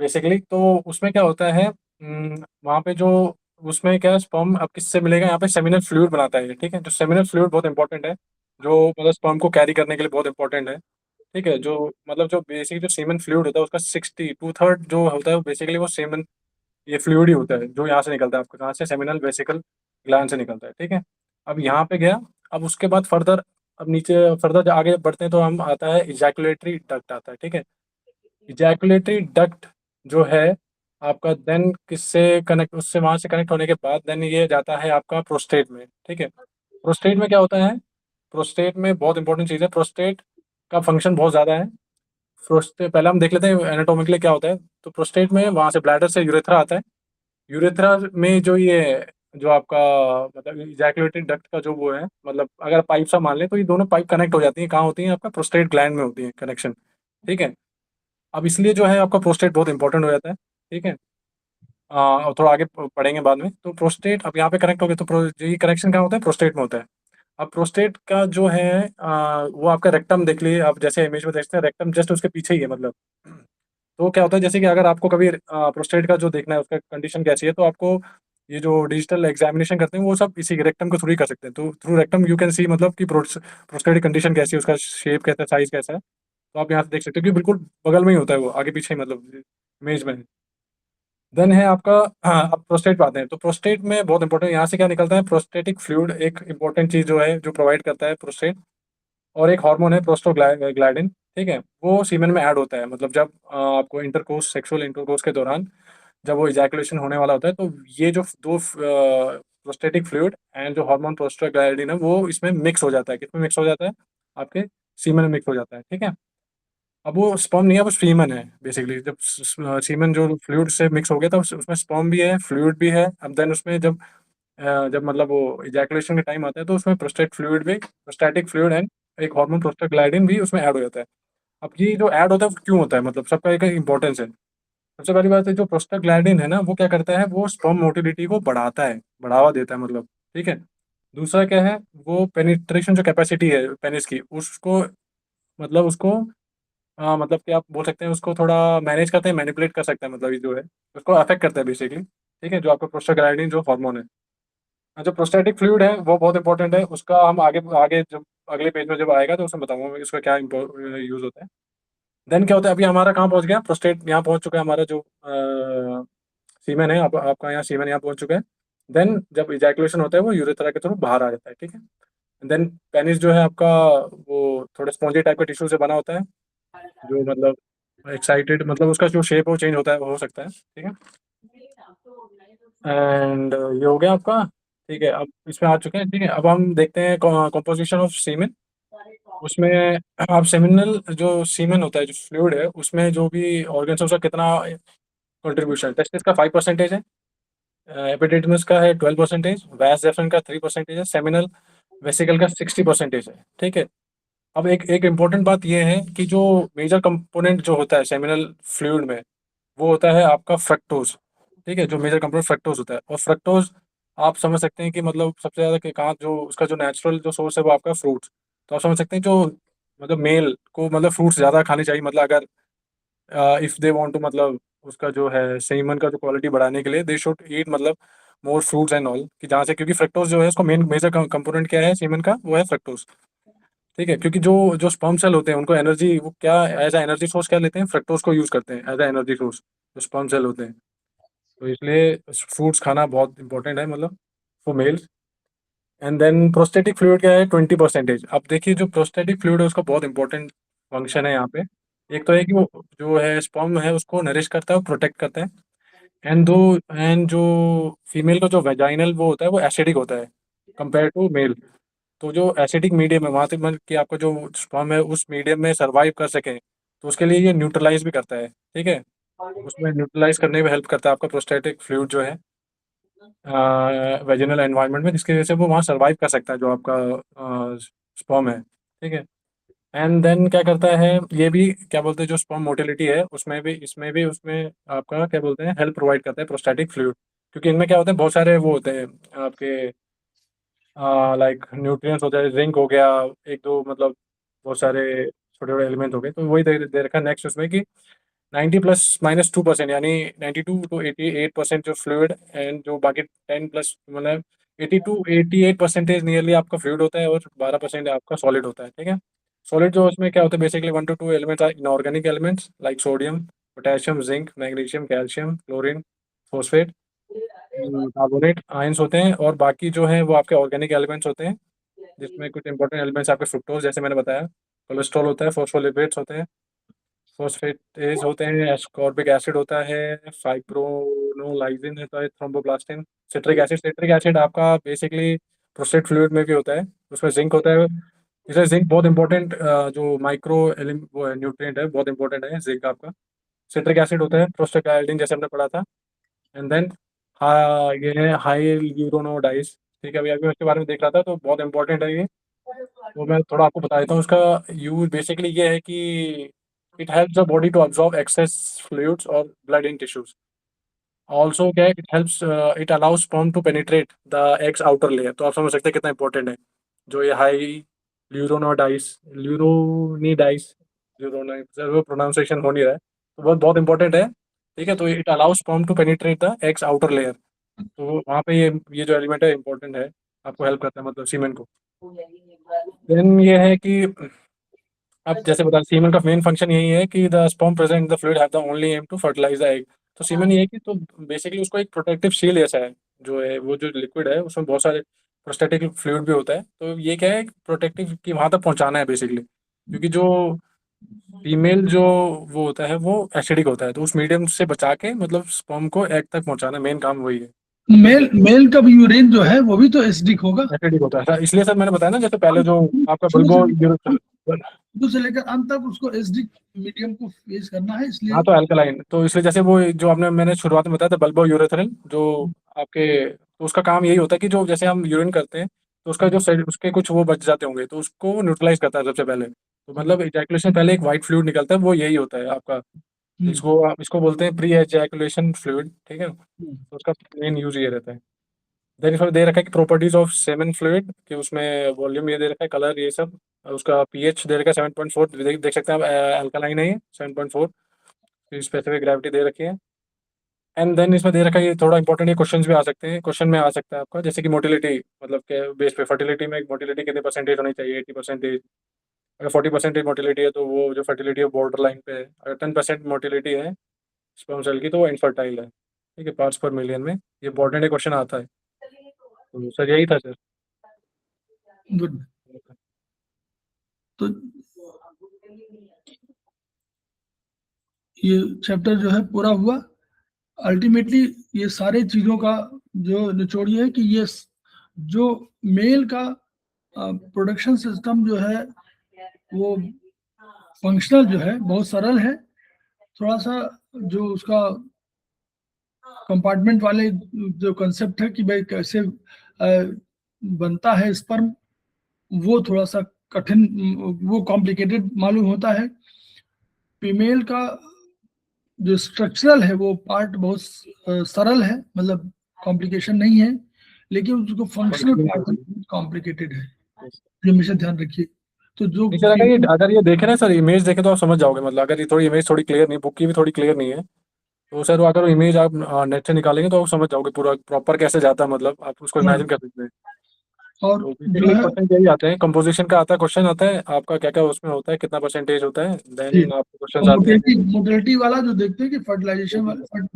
बेसिकली, तो उसमें क्या होता है, वहाँ पे जो उसमें क्या स्पर्म अब किससे मिलेगा, यहाँ पे सेमिनल फ्लूइड बनाता है, ठीक है। जो सेमिनल फ्लूइड बहुत इंपॉर्टेंट है, जो मतलब स्पर्म को कैरी करने के लिए बहुत इंपॉर्टेंट है, ठीक है। जो मतलब जो बेसिकली जो सीमन फ्लूइड होता है उसका 62/3 जो होता है, वो बेसिकली वो सीमन, ये फ्लूइड ही होता है जो यहाँ से निकलता है, आपका कहाँ से, सेमिनल वेसिकल ग्लैंड से निकलता है, ठीक है। अब यहाँ पे गया, अब उसके बाद फर्दर, अब नीचे फर्दर आगे बढ़ते हैं तो हम आता है इजैकुलेटरी डक्ट आता है, ठीक है। इजैकुलेटरी डक्ट जो है आपका देन किससे कनेक्ट, उससे वहाँ से कनेक्ट होने के बाद देन ये जाता है आपका प्रोस्टेट में, ठीक है। प्रोस्टेट में क्या होता है, प्रोस्टेट में बहुत इंपॉर्टेंट चीज़ है, प्रोस्टेट का फंक्शन बहुत ज़्यादा है। प्रोस्टेट पहले हम देख लेते हैं एनाटोमिकली क्या होता है। तो प्रोस्टेट में वहाँ से ब्लैडर से यूरेथ्रा आता है, यूरेथ्रा में जो ये जो आपका मतलब इजैकुलेटरी डक्ट का जो वो है, मतलब अगर पाइप सा मान लें तो ये दोनों पाइप कनेक्ट हो जाती हैं, कहाँ होती हैं, आपका प्रोस्टेट ग्लैंड में होती है कनेक्शन, ठीक है। अब इसलिए जो है आपका प्रोस्टेट बहुत इंपॉर्टेंट हो जाता है, ठीक है। और थोड़ा आगे पढ़ेंगे बाद में। तो प्रोस्टेट अब यहाँ पे कनेक्ट हो गए, तो ये कनेक्शन कहाँ होता है, प्रोस्टेट में होता है। अब प्रोस्टेट का जो है वो आपका रेक्टम देख लीजिए आप, जैसे इमेज में देखते हैं रेक्टम जस्ट उसके पीछे ही है, मतलब तो क्या होता है, जैसे कि अगर आपको कभी प्रोस्टेट का जो देखना है उसका कंडीशन कैसी है, तो आपको ये जो डिजिटल एग्जामिनेशन करते हैं वो सब इसी रेक्टम के थ्रू ही कर सकते हैं। तो through rectum you can see, मतलब कि प्रोस्टेट कंडीशन कैसी है, उसका शेप कैसा है, साइज कैसा है, तो आप यहाँ से देख सकते हो कि बिल्कुल बगल में ही होता है वो, आगे पीछे ही, मतलब इमेज में। देन है आपका, हाँ, अब प्रोस्टेट पे आते हैं। तो प्रोस्टेट में बहुत इंपॉर्टेंट यहाँ से क्या निकलता है, प्रोस्टेटिक फ्लूइड एक इंपॉर्टेंट चीज जो है जो प्रोवाइड करता है प्रोस्टेट, और एक हार्मोन है प्रोस्टोग्लैंडिन, ठीक है। वो सीमेन में ऐड होता है, मतलब जब आपको इंटरकोर्स, सेक्सुअल इंटरकोर्स के दौरान जब वो इजैकुलेशन होने वाला होता है, तो ये जो दो प्रोस्टेटिक फ्लूइड एंड जो हार्मोन प्रोस्टोग्लैंडिन है वो इसमें मिक्स हो जाता है, किसमें मिक्स हो जाता है, आपके सीमेन में मिक्स हो जाता है, ठीक है। अब वो स्पर्म नहीं है, वो सीमन है बेसिकली। जब सीमन जो फ्लूइड से मिक्स हो गया था उसमें स्पर्म भी है, फ्लूइड भी है। अब देन उसमें जब मतलब वो इजैकुलेशन का टाइम आता है तो उसमें प्रोस्टैटिक फ्लूइड एंड एक हार्मोन प्रोस्टाग्लैंडिन भी उसमें ऐड हो जाता है। अब ये जो ऐड होता है वो क्यों होता है, मतलब सबका एक इंपॉर्टेंस है। सबसे पहली बात है, जो प्रोस्टाग्लैंडिन है ना वो क्या करता है, वो स्पर्म मोटिलिटी को बढ़ाता है, बढ़ावा देता है, मतलब ठीक है। दूसरा क्या है, वो पेनिट्रेशन जो कैपेसिटी है पेनिस की उसको, मतलब उसको मतलब कि आप बोल सकते हैं उसको थोड़ा मैनेज करते हैं, मैनिपुलेट कर सकते हैं, मतलब ये जो है उसको अफेक्ट करता है बेसिकली, ठीक है, जो आपका प्रोस्टाग्लैंडिन जो हार्मोन है। जो प्रोस्टैटिक फ्लूइड है वो बहुत इंपॉर्टेंट है, उसका हम आगे आगे जब अगले पेज में जब आएगा तो उसमें बताऊंगा मैं इसका क्या यूज़ होता है। देन क्या होता है, अभी हमारा कहाँ पहुंच गया, प्रोस्टेट यहाँ पहुंच चुका है हमारा, जो सीमेन है, आपका यहाँ सीमेन यहाँ पहुंच चुका है। देन जब इजैकुलेशन होता है वो यूरेथ्रा के थ्रू बाहर आ जाता है, ठीक है। देन पेनिस जो है आपका, वो थोड़ा स्पॉन्जी टाइप का टिश्यू से बना होता है, जो मतलब एक्साइटेड, मतलब उसका जो शेप है वो चेंज होता है, हो सकता है, ठीक है। एंड ये हो गया आपका, ठीक है। अब इसमें आ चुके हैं, ठीक है। अब हम देखते हैं कॉम्पोजिशन ऑफ सीमेन। उसमें आप सेमिनल जो सीमेन होता है, जो फ्लूइड है, उसमें जो भी ऑर्गन्स है उसका कितना कंट्रीब्यूशन, टेस्टिस का 5% है, एपिडिडमिस का है 12%, वास डेफरन का 3% है, सेमिनल वेसिकल का 60% है, ठीक है। अब एक एक इम्पोर्टेंट बात यह है कि जो मेजर कंपोनेंट जो होता है सेमिनल फ्लूइड में, वो होता है आपका फ्रक्टोज, ठीक है। जो मेजर कंपोनेंट फ्रक्टोज होता है, और फ्रक्टोज आप समझ सकते हैं कि मतलब सबसे ज़्यादा कि कहाँ, जो उसका जो नेचुरल जो सोर्स है वो आपका फ्रूट्स। तो आप समझ सकते हैं जो मतलब मेल को मतलब फ्रूट्स ज़्यादा खाने चाहिए, मतलब अगर इफ़ दे वांट टू, मतलब उसका जो है सेमन का जो क्वालिटी बढ़ाने के लिए दे शुड ईट मतलब मोर फ्रूट्स एंड ऑल, कि जहाँ से, क्योंकि फ्रक्टोज जो है उसका मेन मेजर कंपोनेंट क्या है सेमन का, वो है फ्रक्टोज, ठीक है। क्योंकि जो जो स्पर्म सेल होते हैं उनको एनर्जी, वो क्या एज ए एनर्जी सोर्स क्या लेते हैं, फ्रक्टोज को यूज़ करते हैं एज ए एनर्जी सोर्स, जो स्पर्म सेल होते हैं। तो इसलिए फ्रूट्स खाना बहुत इंपॉर्टेंट है, मतलब for males. And then prostatic fluid क्या है, 20%। अब देखिए जो प्रोस्टेटिक फ्लूइड है उसका बहुत इंपॉर्टेंट फंक्शन है यहाँ पे। एक तो है कि वो जो है स्पर्म है उसको नरिश करता है और प्रोटेक्ट करता है। एंड दो, एंड जो फीमेल का जो वेजाइनल वो होता है वो एसिडिक होता है कंपेयर टू मेल। तो जो एसिडिक मीडियम है वहाँ तक, मतलब कि आपका जो स्पर्म है उस मीडियम में सर्वाइव कर सके, तो उसके लिए ये न्यूट्रलाइज भी करता है, ठीक है। उसमें न्यूट्रलाइज करने में हेल्प करता है आपका प्रोस्टेटिक फ्लूइड जो है वेजिनल एनवायरनमेंट में, जिसकी वजह से वो वहाँ सर्वाइव कर सकता है जो आपका स्पर्म है, ठीक है। एंड देन क्या करता है, ये भी क्या बोलते हैं, जो स्पर्म मोटिलिटी है उसमें भी, इसमें भी, उसमें आपका क्या बोलते हैं, हेल्प प्रोवाइड करता है प्रोस्टैटिक फ्लूइड। क्योंकि इनमें क्या होते हैं, बहुत सारे वो होते हैं आपके लाइक न्यूट्रिएंट्स होते हैं, जिंक हो गया, एक दो मतलब बहुत सारे छोटे छोटे एलिमेंट हो गए। तो वही दे रखा है नेक्स्ट उसमें कि 90 ± 2%, यानी 92 to 88% जो फ्लूइड, एंड जो बाकी 10 प्लस मतलब 80 to 88% नियरली आपका फ्लूइड होता है, और 12% आपका सॉलिड होता है, ठीक है। सॉलिड जो उसमें क्या होता है, basically 1 to 2 elements are inorganic elements like sodium, potassium, zinc, magnesium, calcium, chlorine, phosphate, carbonate, ions होते हैं। और बाकी जो है वो आपके ऑर्गेनिक एलिमेंट्स होते हैं, जिसमें कुछ इंपॉर्टेंट एलिमेंट्स आपके फ्रुक्टोज, जैसे मैंने बताया, कोलेस्ट्रॉल होता है, फॉस्फोलिपिड्स होते हैं, फॉस्फेटेज होते हैं, एस्कॉर्बिक एसिड होता है, फाइब्रोनोलाइसिन होता है, थ्रोम्बोप्लास्टिन, सिट्रिक एसिड आपका बेसिकली प्रोस्टेट फ्लूइड में भी होता है, उसमें जिंक होता है। इसलिए जिंक बहुत इंपॉर्टेंट, जो माइक्रो एलिम वो है, न्यूट्रिएंट है, बहुत इंपॉर्टेंट है जिंक आपका। सिट्रिक एसिड होता है, प्रोस्टाग्लैंडिन जैसे हमने पढ़ा था। एंड देन हाँ, ये है हाई यूरोनोडाइज, ठीक है। अभी अभी मैं इसके बारे में देख रहा था, तो बहुत इंपॉर्टेंट है ये। तो मैं थोड़ा आपको बता देता हूँ, उसका यूज बेसिकली ये है कि it helps the body to absorb excess fluids और ब्लड इन टिश्यूज। ऑल्सो क्या है, it helps, it allows sperm to penetrate the egg's outer layer. तो आप समझ सकते हैं कितना इंपॉर्टेंट है जो ये हाई ल्यूरोनिडाइस, वो प्रोनाउंसिएशन हो नहीं रहा है, तो बहुत बहुत इंपॉर्टेंट है, ठीक है। तो it allows sperm to penetrate the egg's outer layer. तो वहाँ पे ये जो एलिमेंट है इंपॉर्टेंट है, आपको हेल्प करता है मतलब सीमेन को। देन ये है कि अब जैसे बता, सीमेन का मेन फंक्शन यही है कि the sperm present in the fluid have the only aim to fertilise the egg. तो सीमेन ये है कि, तो बेसिकली उसको एक प्रोटेक्टिव शील्ड जैसा है, जो है वो जो लिक्विड है उसमें बहुत सारे प्रोस्टेटिक फ्लूइड भी होता है। तो ये क्या है, प्रोटेक्टिव कि वहाँ तक पहुँचाना है बेसिकली, क्योंकि जो फीमेल जो वो होता है वो एसिडिक होता है, तो उस मीडियम से बचा के मतलब स्पर्म को एग तक पहुँचाना, मेन काम वही है। मेल मेल का भी यूरिन जो है वो भी तो एसिडिक होगा। एसिडिक होता है, इसलिए सर मैंने बताया ना, जैसे पहले जो आपका शुरू से बल्बो, शुरू से लेकर अंत तक उसको एसिडिक मीडियम को फेस करना है, इसलिए हाँ तो अल्कलाइन, तो इसलिए जैसे वो जो आपने मैंने शुरुआत में बताया था बल्बो यूरेथ्रल, जो आपके, तो उसका काम यही होता है कि जो जैसे हम यूरिन करते हैं तो उसका जो उसके कुछ वो बच जाते होंगे, तो उसको न्यूट्रलाइज करता है सबसे पहले। तो मतलब इजैकुलेशन पहले एक वाइट फ्लूइड निकलता है, वो यही होता है आपका, इसको आप इसको बोलते हैं प्री एजैकुलेशन फ्लूइड, ठीक है। तो उसका मेन यूज ये रहता है। देन इसमें दे रखा है कि प्रॉपर्टीज ऑफ सेमन फ्लूइड, कि उसमें वॉल्यूम ये दे रखा है, कलर ये सब, और उसका पीएच दे रखा है 7.4, देख सकते हैं आप, अल्कलाइन है ये 7.4, स्पेसिफिक ग्रेविटी दे रखी है। एंड देन इसमें दे रखा है, ये थोड़ा इंपॉर्टेंट, ये क्वेश्चन भी आ सकते हैं, क्वेश्चन में आ सकता है आपका, जैसे कि मोटिलिटी, मतलब के बेस पे फर्टिलिटी में मोटिलिटी कितने परसेंटेज होनी चाहिए, 80%, अगर 40% मोटिलिटी है तो वो जो फर्टिलिटी है बॉर्डर लाइन पे है। अगर 10% मोटिलिटी है स्पर्म सेल की तो वो इनफर्टाइल है। ठीक है, पार्ट्स पर मिलियन में ये इम्पोर्टेंट क्वेश्चन आता है। तो सर यही था सर। गुड। तो ये चैप्टर जो है पूरा हुआ। अल्टीमेटली ये सारे चीजों का जो निचोड़ ये है कि ये जो मेल का प्रोडक्शन सिस्टम जो है वो फंक्शनल जो है बहुत सरल है। थोड़ा सा जो उसका कंपार्टमेंट वाले जो कंसेप्ट है कि भाई कैसे बनता है स्पर्म, वो थोड़ा सा कठिन, वो कॉम्प्लिकेटेड मालूम होता है। फीमेल का जो स्ट्रक्चरल है वो पार्ट बहुत सरल है, मतलब कॉम्प्लिकेशन नहीं है, लेकिन उसको फंक्शनल पार्ट कॉम्प्लिकेटेड है, ये हमेशा ध्यान रखिए। तो जो नहीं सर, अगर ये देखे ना सर, इमेज देखे तो आप समझ जाओगे। मतलब अगर ये थोड़ी इमेज थोड़ी क्लियर नहीं, बुक की भी थोड़ी क्लियर नहीं है, तो सर अगर इमेज आप नेट से निकालेंगे तो आप समझ जाओगे पूरा प्रॉपर कैसे जाता है। मतलब आप उसको इमेजिन कर सकते हैं। और तो जो बेसिकली है क्वेश्चन यही आते हैं, कंपोजिशन का आता है क्वेश्चन, आता है आपका क्या क्या उसमें होता है, कितना परसेंटेज होता है, देन आपके क्वेश्चन आते हैं। मोटिलिटी वाला जो देखते हैं कि फर्टिलाइजेशन वाला,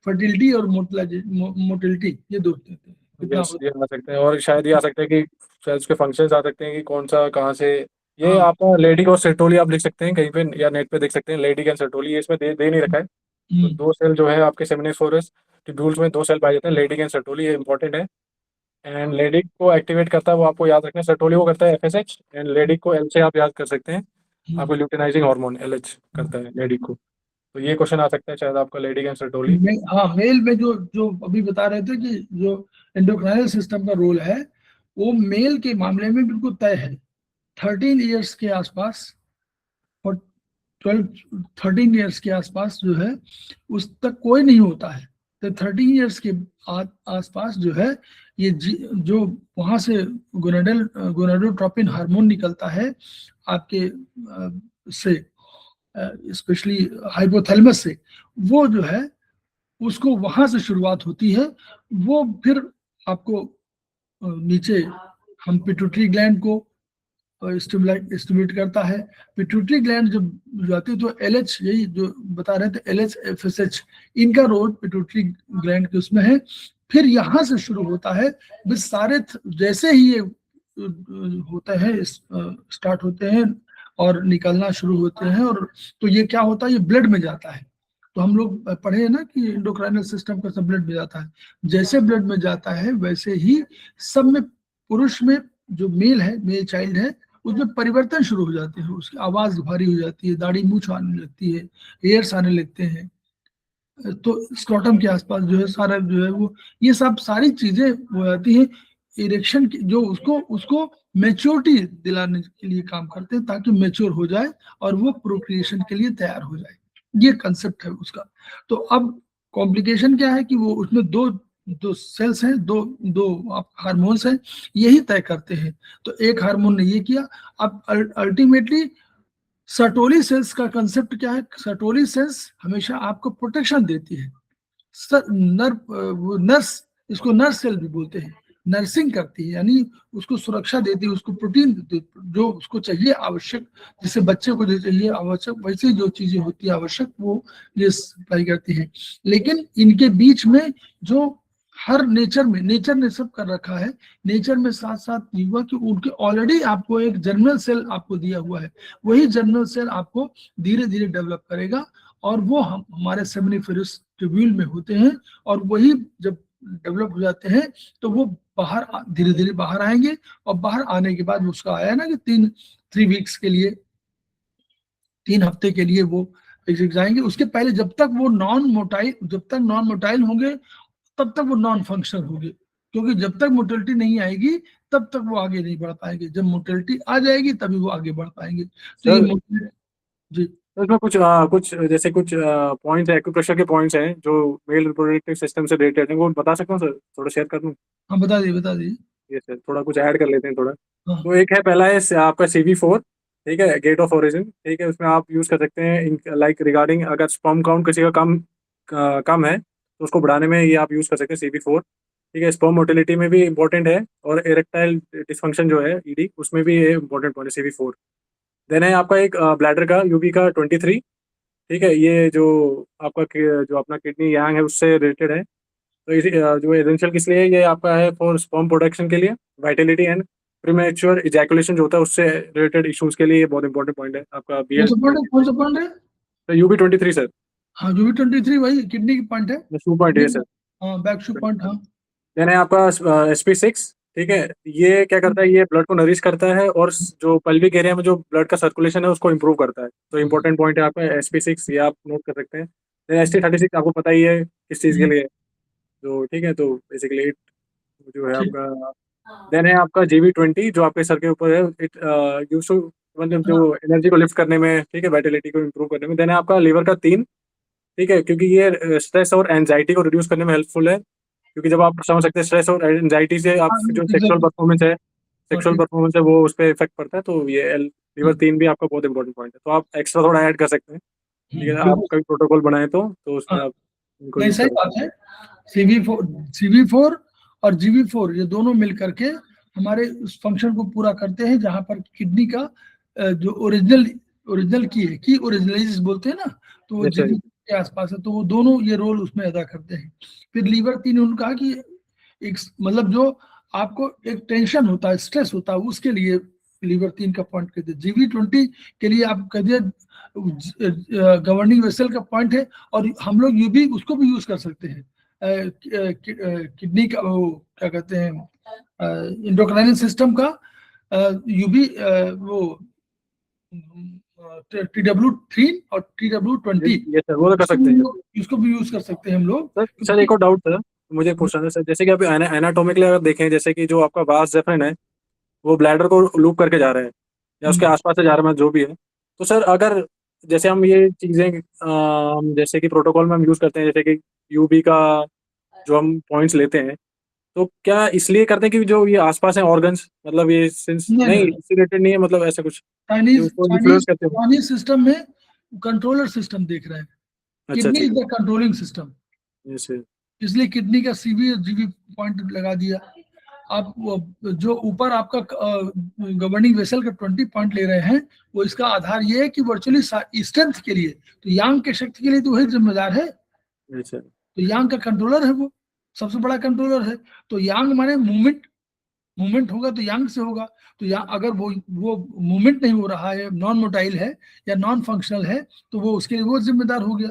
फर्टिलिटी और मोटिलिटी ये दो देखते हैं कितना यस, ये आ सकते हैं, और शायद ये आ सकते हैं कि शायद उसके फंक्शंस आ सकते हैं कि कौन सा कहाँ से। ये हाँ। आपका लेडी और सर्टोली आप लिख सकते हैं कहीं पे या नेट पे देख सकते हैं। लेडी एंड सर्टोली ये इसमें दे नहीं रखा है। तो हम्म, दो सेल जो है आपके सेमिनिफोरस ट्यूब्यूल्स में दो सेल पाए जाते हैं, लेडी एंड सर्टोली, ये इंपॉर्टेंट है। एंड लेडी को एक्टिवेट करता है वो आपको याद रखना है, सर्टोली को करता है एफएसएच, एंड लेडी को एल से आप याद कर सकते हैं। आपको ल्यूटिनाइजिंग हार्मोन एलएच करता है लेडी को। तो ये क्वेश्चन आ सकता है शायद आपका लेडी एंड सर्टोली। हाँ, मेल में जो जो अभी बता रहे थे कि जो एंडोक्राइनल सिस्टम का रोल है वो मेल के मामले में बिल्कुल तय है। 13 इयर्स के आसपास और 12-13 इयर्स के आसपास जो है उस तक कोई नहीं होता है। तो 13 इयर्स के आसपास जो है ये जो वहां से गोनाडोट्रोपिन हार्मोन निकलता है आपके से, स्पेशली हाइपोथैलेमस से, वो जो है उसको वहां से शुरुआत होती है। वो फिर आपको नीचे हम पिट्यूटरी ग्लैंड को स्टिमुलेट करता है। पिट्यूटरी ग्लैंड जब जाती है तो एलएच, यही जो बता रहे थे एलएच एफएसएच, इनका रोल पिट्यूटरी ग्लैंड के उसमें है। फिर यहाँ से शुरू होता है सारे जैसे ही ये होते हैं, स्टार्ट होते हैं और निकलना शुरू होते हैं, और तो ये क्या होता है, ये ब्लड में जाता है। तो हम लोग पढ़े हैं ना कि एंडोक्राइनल सिस्टम का सब ब्लड में जाता है। जैसे ब्लड में जाता है वैसे ही सब में, पुरुष में जो मेल है, मेल चाइल्ड है, उसमें परिवर्तन शुरू हो जाते हैं। उसकी आवाज भारी हो जाती है, दाढ़ी मूछ आने लगती है, हेयर्स आने लगते हैं। तो स्क्रॉटम के आसपास जो है सारा जो है वो ये सब सारी चीजें हो जाती है। इरेक्शन की जो उसको उसको मेच्योरिटी दिलाने के लिए काम करते हैं, ताकि मेच्योर हो जाए और वो प्रोक्रिएशन के लिए तैयार हो जाए। ये कंसेप्ट है उसका। तो अब कॉम्प्लिकेशन क्या है कि वो उसमें दो दो सेल्स हैं, दो दो हार्मोन्स हैं, यही तय करते हैं। तो एक हार्मोन ने ये किया। अब अल्टीमेटली सर्टोली सेल्स का कंसेप्ट क्या है, सर्टोली सेल्स हमेशा आपको प्रोटेक्शन देती है। वो नर्स, इसको नर्स सेल भी बोलते हैं, नर्सिंग करती है, यानी उसको सुरक्षा देती है, उसको प्रोटीन जो उसको चाहिए आवश्यक, जैसे बच्चे को जो चाहिए आवश्यक, वैसे जो चीजें होती है आवश्यक वो ये सप्लाई करती है। लेकिन इनके बीच में जो हर नेचर ने सब कर रखा है, नेचर में साथ साथ युवा की उनके ऑलरेडी आपको एक जर्मिनल सेल आपको दिया हुआ है। वही जर्मिनल सेल आपको धीरे धीरे डेवलप करेगा, और वो हमारे सेमिनिफेरस ट्यूब्यूल में होते हैं, और वही जब डेवलप हो जाते हैं तो वो बाहर धीरे धीरे बाहर आएंगे। और बाहर आने के बाद उसका आया ना कि 3 वीक्स के लिए, 3 हफ्ते के लिए वो जाएंगे। उसके पहले जब तक नॉन मोटाइल होंगे तब तक वो नॉन फंक्शनल होंगे, क्योंकि जब तक मोटिलिटी नहीं आएगी तब तक वो आगे नहीं बढ़ पाएंगे। जब मोटिलिटी आ जाएगी तभी वो आगे बढ़ पाएंगे। तो ये सर जी। तो इसमें कुछ जैसे कुछ पॉइंट्स है, एक्यूप्रेशर के पॉइंट्स हैं जो मेल रिप्रोडक्टिव सिस्टम से रिलेटेड हैं, वो बता सकता हूँ सर, थोड़ा शेयर कर दूँ। हाँ, बता दिए बता दिए। ये सर थोड़ा कुछ ऐड कर लेते हैं थोड़ा। हाँ। तो एक है, पहला है आपका CV4, ठीक है, गेट ऑफ ओरिजिन। ठीक है, उसमें आप यूज़ कर सकते हैं लाइक रिगार्डिंग अगर स्पर्म काउंट किसी का कम है तो उसको बढ़ाने में ये आप यूज़ कर सकते हैं CV4। ठीक है, स्पर्म मोटिलिटी में भी इंपॉर्टेंट है, और इरेक्टाइल डिसफंक्शन जो है ED, उसमें भी ये इंपॉर्टेंट पॉइंट है CV4। देन है आपका एक ब्लैडर का यूबी का 23, ठीक है। ये जो आपका जो अपना किडनी यांग है उससे रिलेटेड है। तो इसी जो एसेंशियल किस लिए है, ये आपका है फॉर स्पर्म प्रोडक्शन के लिए, वाइटलिटी एंड प्रीमेच्योर इजैकुलेशन जो होता है उससे रिलेटेड इश्यूज के लिए ये बहुत इंपॉर्टेंट पॉइंट है आपका कौन सा पॉइंट है, कौन सा पॉइंट है? UB 23 sir. हाँ, जो भी 23 वही किडनी की पॉइंट है। शू पॉइंट है सर। हाँ, बैक शू पॉइंट, हाँ। देन है आपका SP6, ठीक है। ये क्या करता है, ये ब्लड को नरिश करता है और जो पल्विक एरिया में जो ब्लड का सर्कुलेशन है उसको इंप्रूव करता है। तो इंपॉर्टेंट पॉइंट है आपका SP6, ये आप नोट कर सकते हैं। देन ST36 आपको पता ही है किस चीज़ के लिए, तो ठीक है। तो बेसिकली जो है ठीक। आपका, देन है आपका GB20 जो आपके सर के ऊपर है। इट यूज टू, मतलब जो हाँ, एनर्जी को लिफ्ट करने में, ठीक है, वाइटलिटी को इंप्रूव करने में। देन है आपका लीवर का 3, ठीक है, क्योंकि ये स्ट्रेस और एंजाइटी को रिड्यूस करने में हेल्पफुल है। क्योंकि जब आप समझ सकते हैं स्ट्रेस और एंजाइटी से आप हाँ, जो सेक्सुअल exactly। परफॉर्मेंस है, हाँ, ठीक। वो उस पर इफेक्ट पड़ता है। तो ये लीवर हम्म, 3 भी आपका बहुत इंपॉर्टेंट पॉइंट है, तो आप एक्स्ट्रा थोड़ा ऐड कर सकते हैं, ठीक है। आप बिल्कुल। कभी प्रोटोकॉल बनाए तो हाँ, उसमें आप इनको नहीं, यूज सही कर बात सकते है। CV4 और GB4 ये दोनों मिल करके हमारे उस फंक्शन को पूरा करते हैं जहां पर किडनी का जो ओरिजिनल की ओरिजिनलाइज बोलते हैं ना, तो वो हैं। जैसे जीवी के आसपास है, तो वो दोनों ये रोल उसमें अदा करते हैं। फिर लीवर 3 उन्होंने कहा कि एक मतलब जो आपको एक टेंशन होता है, स्ट्रेस होता है, उसके लिए लीवर 3 का पॉइंट कहते हैं। GB20 के लिए आप कह दिए गवर्निंग वेसल का पॉइंट है, और हम लोग ये भी उसको भी यूज कर सकते हैं किडनी का, वो क्या कहते हैं, इंडोक्राइन सिस्टम का यूबी, वो TW3 और TW20, ये सर वो तो कर सकते हैं। इसको भी यूज कर सकते हैं हम लोग, सर क्योंकि एक और डाउट था मुझे पूछना था सर, जैसे कि अभी एनाटोमिकली अगर देखें, जैसे कि जो आपका वास जेफन है वो ब्लैडर को लूप करके जा रहे हैं या उसके आसपास से जा रहे हैं, जो भी है। तो सर अगर जैसे हम ये चीज़ें जैसे कि प्रोटोकॉल में हम यूज़ करते हैं, जैसे कि यूबी का जो हम पॉइंट्स लेते हैं, तो क्या इसलिए करते हैं कि जो ये आसपास हैं ऑर्गन्स, मतलब ये सिंस नहीं, नहीं नहीं, इससे रिलेटेड नहीं है, मतलब ऐसा कुछ कि चाइनीज उसको इन्फ्लुएंस चाइनीज करते हो। चाइनीज सिस्टम में कंट्रोलर सिस्टम देख रहे हैं। अच्छा किडनी अच्छा इज द कंट्रोलिंग सिस्टम, जैसे इसलिए किडनी का CV और GB पॉइंट लगा दिया। आप जो ऊपर आपका गवर्निंग वेसल का 20 पॉइंट ले रहे हैं, वो इसका आधार ये है कि वर्चुअली स्ट्रेंथ के लिए, तो यांग के शक्ति के लिए तो वही जिम्मेदार है। अच्छा तो यांग का कंट्रोलर है, वो सबसे बड़ा कंट्रोलर है। तो यांग माने मूवमेंट, मूवमेंट होगा तो यांग से होगा। तो या अगर वो मूवमेंट नहीं हो रहा है, नॉन मोटाइल है या नॉन फंक्शनल है, तो वो उसके लिए वो जिम्मेदार हो गया।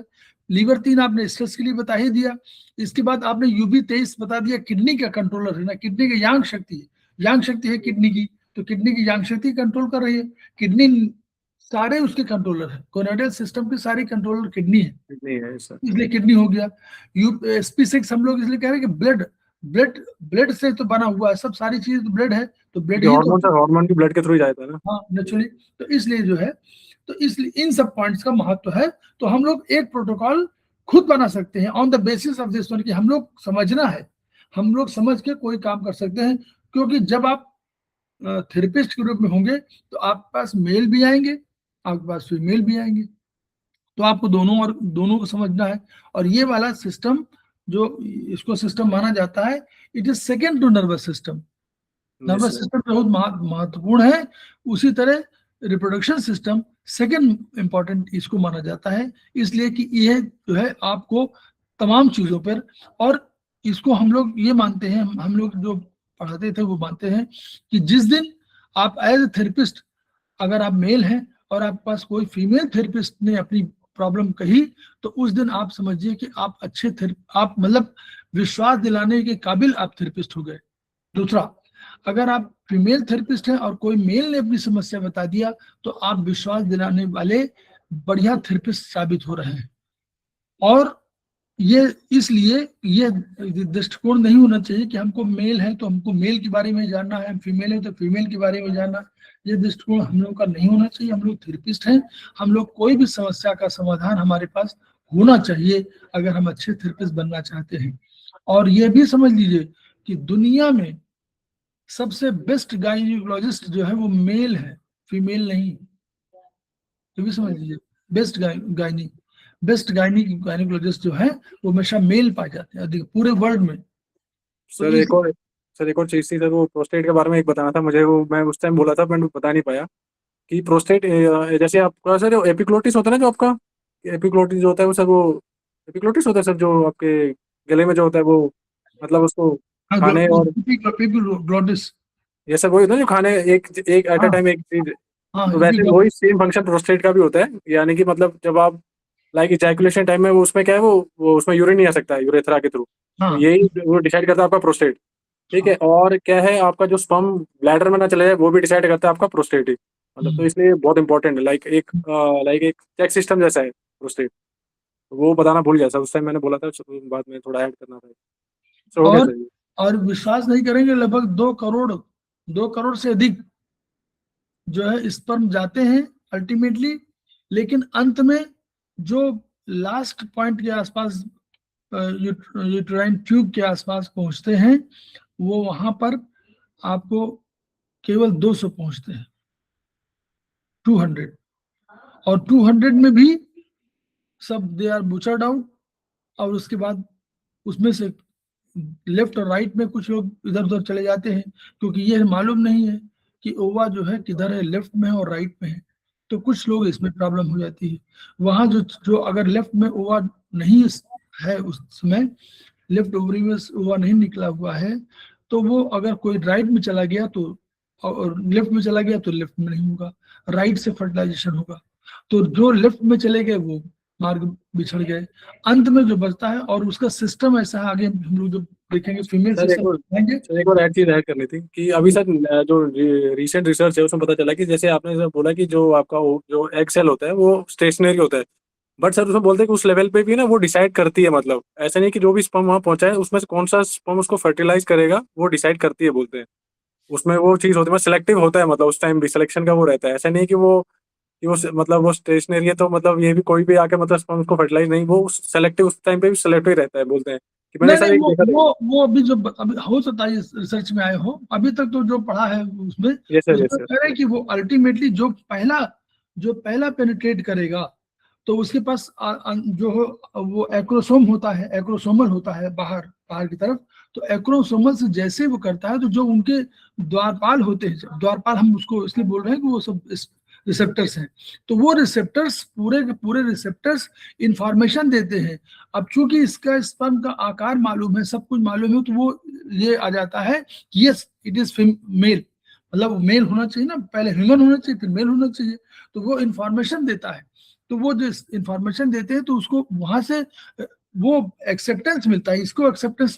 लीवर 3 आपने स्ट्रेस के लिए बता ही दिया। इसके बाद आपने UB23 बता दिया, किडनी का कंट्रोलर है ना, किडनी की यांग शक्ति है, यांग शक्ति है किडनी की, तो किडनी की यांग शक्ति कंट्रोल कर रही है। किडनी सारे उसके कंट्रोलर है, कोनोइडल सिस्टम के सारे कंट्रोलर किडनी है, नहीं है सर। इसलिए किडनी हो गया। SP6 हम लोग इसलिए कह रहे हैं कि ब्लड ब्लड ब्लड से तो बना हुआ है, सब सारी चीज तो ब्लड है, तो ब्लड ही तो, हार्मोन भी ब्लड के थ्रू ही जाता है ना। हाँ नेचुरली। तो इसलिए जो है, तो इसलिए इन सब पॉइंट्स का महत्व है। तो हम लोग एक प्रोटोकॉल खुद बना सकते हैं on the basis of this one, कि हम लोग समझना है, हम लोग समझ के कोई काम कर सकते हैं। क्योंकि जब आप थेरेपिस्ट के रूप में होंगे, तो आपके पास मेल भी आएंगे, आपके पास फीमेल भी आएंगे, तो आपको दोनों को समझना है। और ये वाला सिस्टम जो इसको सिस्टम माना जाता है, it is second to nervous system. Nervous system बहुत महत्वपूर्ण है, उसी तरह रिप्रोडक्शन सिस्टम सेकेंड इंपॉर्टेंट इसको माना जाता है। इसलिए कि यह जो है आपको तमाम चीजों पर, और इसको हम लोग ये मानते हैं, हम लोग जो पढ़ाते थे वो मानते हैं कि जिस दिन आप एज ए थेरेपिस्ट, अगर आप मेल हैं और आपके पास कोई फीमेल थेरेपिस्ट ने अपनी प्रॉब्लम कही, तो उस दिन आप समझिए कि आप आप मतलब विश्वास दिलाने के काबिल आप थेरेपिस्ट हो गए। दूसरा, अगर आप फीमेल थेरेपिस्ट हैं और कोई मेल ने अपनी समस्या बता दिया, तो आप विश्वास दिलाने वाले बढ़िया थेरेपिस्ट साबित हो रहे हैं। और ये इसलिए ये दृष्टिकोण नहीं होना चाहिए कि हमको मेल है तो हमको मेल के बारे में जानना है, फीमेल है तो फीमेल के बारे में जानना। ये दृष्टिकोण हम लोग का नहीं होना चाहिए। हम लोग थेरेपिस्ट हैं, हम लोग कोई भी समस्या का समाधान हमारे पास होना चाहिए अगर हम अच्छे थेरेपिस्ट बनना चाहते हैं। और ये भी समझ लीजिए कि दुनिया में सबसे बेस्ट गायनिकोलॉजिस्ट जो है वो मेल है, फीमेल नहीं। ये भी समझ लीजिए, बेस्ट गायनिकोलॉजिस्ट जो है वो हमेशा मेल पाए जाते हैं अधिक पूरे वर्ल्ड में। तो सर एक और चीज़ थी सर, वो प्रोस्टेट के बारे में एक बताना था मुझे, वो मैं उस टाइम बोला था मैं बता नहीं पाया कि प्रोस्टेट जैसे आपका सर एपिग्लोटिस होता है ना, जो आपका एपिग्लोटिस जो होता है वो सर, वो एपिग्लोटिस होता है सर, जो आपके गले में जो होता है वो, मतलब उसको हाँ, खाने और ग्लोटिस। ये सब वही होता है जो खाने एक एक एट अ हाँ टाइम एक चीज। हाँ, तो वैसे वही सेम फंक्शन प्रोस्टेट का भी होता है, यानी कि मतलब जब आप लाइक इजैकुलेशन टाइम में वो उसमें क्या है, वो उसमें यूरिन नहीं आ सकता है यूरेथ्रा के थ्रू, तो हाँ यही वो डिसाइड करता है आपका प्रोस्टेट। ठीक है, और क्या है आपका जो स्पर्म ब्लैडर में ना चले जाए वो भी डिसाइड करता है आपका प्रोस्टेट ही, मतलब तो इसलिए बहुत इंपॉर्टेंट है, लाइक एक चेक सिस्टम जैसा है प्रोस्टेट। वो बताना भूल गया सर, उस टाइम मैंने बोला था, बाद में थोड़ा ऐड करना था। सो हो गया और सर ये। और विश्वास नहीं करेंगे, लगभग 2 करोड़ से अधिक जो है स्पर्म जाते हैं अल्टीमेटली, लेकिन अंत में जो लास्ट पॉइंट के आसपास यूट्राइन ट्यूब के आसपास पहुंचते हैं, वो वहां पर आपको केवल 200 पहुंचते हैं, 200। और 200 में भी सब दे आर बुचर्ड आउट। और उसके बाद उसमें से लेफ्ट और राइट में कुछ लोग इधर उधर चले जाते हैं, क्योंकि ये मालूम नहीं है कि ओवा जो है किधर है, लेफ्ट में है और राइट में है। तो कुछ लोग इसमें प्रॉब्लम हो जाती है। वहां जो जो अगर लेफ्ट में ओवा नहीं है उस समय, लेफ्ट ओवरी में ओवा नहीं निकला हुआ है, तो वो अगर कोई राइट में चला गया तो, और लेफ्ट में चला गया तो लेफ्ट में नहीं होगा, राइट से फर्टिलाइजेशन होगा। तो जो लेफ्ट में चले गए वो मार्ग बिछड़ गए। अंत में जो बचता है, और उसका सिस्टम ऐसा है, आगे हम लोग जो देखेंगे फीमेल सर सिस्टम देखेंगे। एक और ऐड चीज ऐड करनी थी कि अभी सर जो रिसेंट रिसर्च है उसमें पता चला कि जैसे आपने सर बोला कि जो आपका जो एग सेल होता है वो स्टेशनरी होता है, बट सर उसमें बोलते हैं कि उस लेवल पे भी ना वो डिसाइड करती है, मतलब ऐसा नहीं कि जो भी स्पर्म वहाँ पहुंचा है उसमें से कौन सा स्पर्म उसको फर्टिलाइज करेगा वो डिसाइड करती है, बोलते हैं। उसमें वो चीज होती है, सिलेक्टिव होता है, मतलब उस टाइम भी सिलेक्शन का वो रहता है, ऐसा नहीं कि वो मतलब वो स्टेशनरी है तो मतलब ये भी कोई भी आके मतलब स्पर्म उसको फर्टिलाइज नहीं, वो सेलेक्टिव उस टाइम पे भी सेलेक्टिव रहता है, बोलते हैं कि मैंने नहीं सर नहीं, एक देखा था। वो अभी जो अभी हो सकता है रिसर्च में आए हो, अभी तक तो जो पढ़ा है उसमें यस सर, यस उसमें सर। कह रहे हैं कि वो अल्टीमेटली जो पहला पेनिट्रेट करेगा, तो उसके पास जो हो वो एक्रोसोम होता है, एक्रोसोमल होता है बाहर बाहर की तरफ। तो एक्रोसोमल से जैसे वो करता है, तो जो उनके द्वारपाल होते हैं, द्वारपाल हम उसको इसलिए बोल रहे हैं कि वो सब रिसेप्टर्स हैं, तो वो रिसेप्टर्स पूरे के पूरे रिसेप्टर्स इंफॉर्मेशन देते हैं। अब चूंकि इसका स्पर्म का आकार मालूम है, सब कुछ मालूम है, तो वो ये आ जाता है कि यस इट इज मेल, मतलब मेल होना चाहिए ना, पहले ह्यूमन होना चाहिए फिर मेल होना चाहिए। तो वो इंफॉर्मेशन देता है। तो वो जो इंफॉर्मेशन देते हैं तो उसको वहां से वो एक्सेप्टेंस मिलता है। इसको एक्सेप्टेंस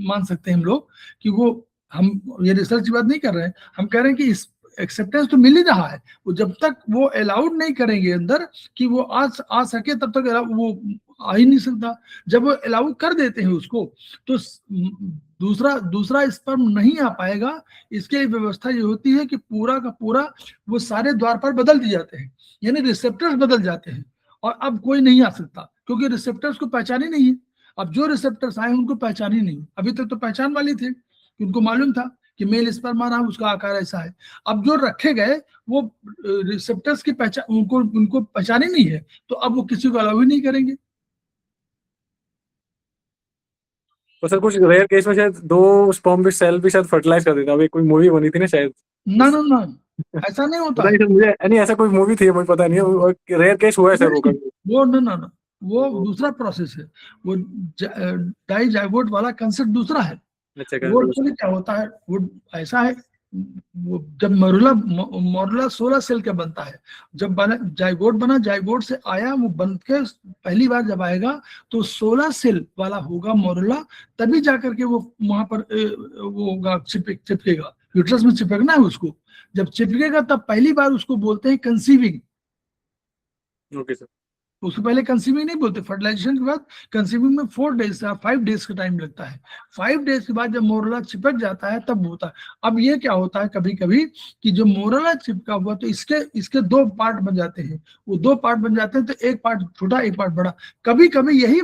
मान सकते हैं हम लोग कि वो, हम ये रिसर्च की बात नहीं कर रहे हैं, हम कह रहे हैं कि इस एक्सेप्टेंस तो मिल ही रहा है। वो जब तक वो अलाउड नहीं करेंगे अंदर कि वो आ सके, तब तक वो आ ही नहीं सकता। जब वो अलाउ कर देते हैं उसको, तो दूसरा दूसरा स्पर्म नहीं आ पाएगा। इसके लिए व्यवस्था ये होती है कि पूरा का पूरा वो सारे द्वार पर बदल दिए जाते हैं, यानी रिसेप्टर्स बदल जाते हैं, और अब कोई नहीं आ सकता, क्योंकि रिसेप्टर्स को पहचान ही नहीं है। अब जो रिसेप्टर्स आए उनको पहचान ही नहीं, अभी तक तो पहचान वाली थे, उनको मालूम था कि मेल स्पर्म आ रहा है, उसका आकार ऐसा है। अब जो रखे गए वो रिसेप्टर्स की पहचान, उनको उनको पहचान ही नहीं है, तो अब वो किसी को अलाउ ही नहीं करेंगे। तो सर कुछ रेयर केस में शायद दो स्पर्म भी सेल भी शायद फर्टिलाइज कर देता है, अभी कोई मूवी बनी थी ना शायद ना ना ना, ऐसा नहीं होता पता है। नहीं सर मुझे, नहीं ऐसा कोई मूवी थी मुझे पता नहीं है, रेयर केस हुआ है सर वो नहीं, कभी। वो ना ना ना, वो तो दूसरा प्रोसेस है। वो डाइजाइगोट वाला कंसेप्ट दूसरा है। अच्छा वो कर एक्चुअली क्या होता है, वो ऐसा है, वो जब मोरुला 16 सेल का बनता है। जब बना जाइगोट, बना जाइगोट से आया, वो बन के पहली बार जब आएगा तो 16 सेल वाला होगा मोरुला। तभी जाकर के वो वहां पर वो होगा, चिपकेगा, यूट्रस में चिपकना है उसको। जब चिपकेगा तब पहली बार उसको बोलते हैं कंसीविंग। Okay sir. उसको पहले कंसीविंग नहीं बोलते, फर्टिलाइजेशन के बाद कंसीविंग में 4 डेज या 5 डेज का टाइम लगता है। 5 डेज के बाद जब मोरला चिपक जाता है तब होता है। अब ये क्या होता है कभी कभी कि जो मोरला चिपका हुआ, तो इसके इसके 2 पार्ट बन जाते हैं। वो 2 पार्ट बन जाते हैं, तो एक पार्ट छोटा एक पार्ट बड़ा। कभी कभी यही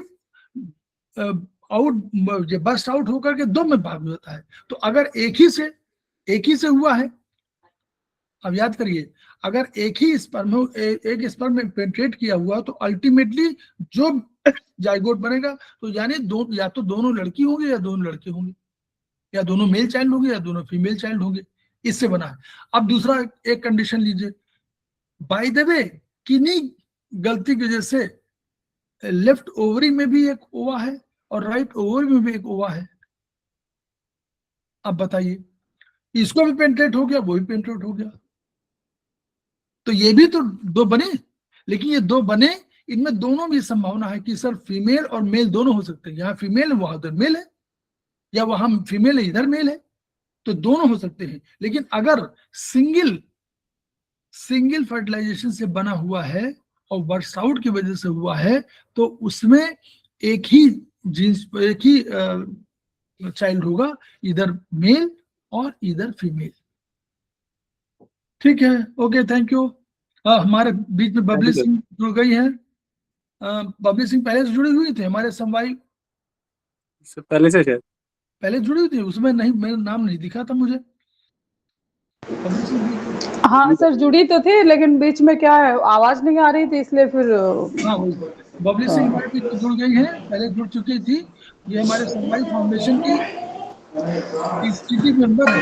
आउट बस्ट आउट होकर के 2 में भाग जाता है। तो अगर एक ही से हुआ है, अब याद करिए, अगर एक ही स्पर्म एक स्पर्म में पेनिट्रेट किया हुआ, तो अल्टीमेटली जो जाइगोट बनेगा, तो यानी या तो दोनों लड़की होंगे या दोनों लड़के होंगे, या दोनों मेल चाइल्ड होंगे या दोनों फीमेल चाइल्ड होंगे। इससे बना है। अब दूसरा एक कंडीशन लीजिए, बाय द वे किन्हीं गलती की वजह से लेफ्ट ओवरी में भी एक ओवा है और राइट ओवरी में भी एक ओवा है। अब बताइए, इसको भी पेनिट्रेट हो गया, वो भी पेनिट्रेट हो गया, तो ये भी तो दो बने, लेकिन ये दो बने, इनमें दोनों में संभावना है कि सर फीमेल और मेल दोनों हो सकते हैं, यहाँ फीमेल है वहां उधर मेल है, या वहां फीमेल है इधर मेल है, तो दोनों हो सकते हैं। लेकिन अगर सिंगल फर्टिलाइजेशन से बना हुआ है और बर्स्ट आउट की वजह से हुआ है, तो उसमें एक ही जीन्स, एक ही चाइल्ड होगा, इधर मेल और इधर फीमेल। ठीक है, ओके, थैंक यू। हमारे बीच में बबली सर। सिंह जुड़ गई है। बबली सिंह पहले से जुड़ी हुई थी हमारे समवाई, पहले से शायद पहले जुड़ी हुई थी, उसमें नहीं, मेरा नाम नहीं दिखा था मुझे। बबली सिंह, हाँ सर जुड़ी तो थी, लेकिन बीच में क्या है आवाज नहीं आ रही थी, इसलिए फिर हाँ वही बबली सिंह हमारे बीच में जुड़ गई है, पहले जुड़ चुकी थी। ये हमारे समवाई फाउंडेशन की इंस्टीट्यूट मेंबर है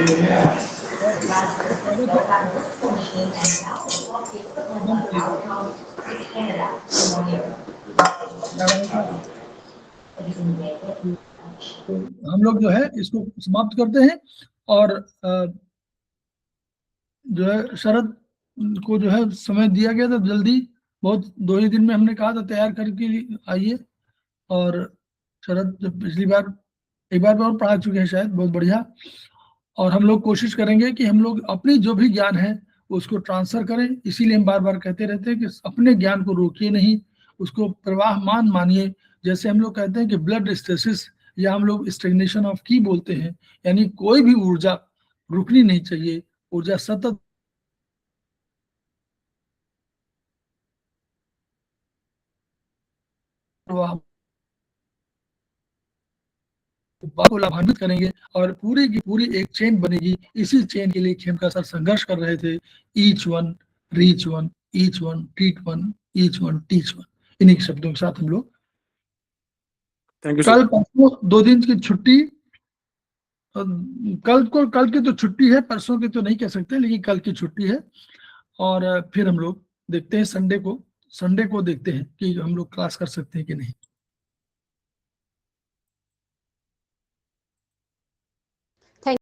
और स्वागत है। तो हम लोग जो है इसको समाप्त करते हैं, और जो है शरद को जो है समय दिया गया था जल्दी, बहुत 2 ही दिन में हमने कहा था तैयार करके आइए, और शरद जब पिछली बार एक बार और पढ़ा चुके हैं शायद, बहुत बढ़िया। और हम लोग कोशिश करेंगे कि हम लोग अपनी जो भी ज्ञान है उसको ट्रांसफर करें, इसीलिए हम बार बार कहते रहते हैं कि अपने ज्ञान को रोकिए नहीं, उसको प्रवाहमान मानिए। जैसे हम लोग कहते हैं कि ब्लड स्टेसिस, या हम लोग स्टेग्नेशन ऑफ की बोलते हैं, यानी कोई भी ऊर्जा रुकनी नहीं चाहिए, ऊर्जा सतत प्रवाह को लाभान्वित करेंगे, और पूरी की पूरी एक चेन बनेगी। इसी चेन के लिए खेमका सर संघर्ष कर रहे थे, each one reach one, each one treat one, each one teach one. इन्हीं शब्दों के साथ हम लोग थैंक यू कल सर। परसों 2 दिन की छुट्टी, कल की तो छुट्टी है, परसों की तो नहीं कह सकते, लेकिन कल की छुट्टी है। और फिर हम लोग देखते हैं संडे को देखते हैं कि हम लोग क्लास कर सकते हैं कि नहीं।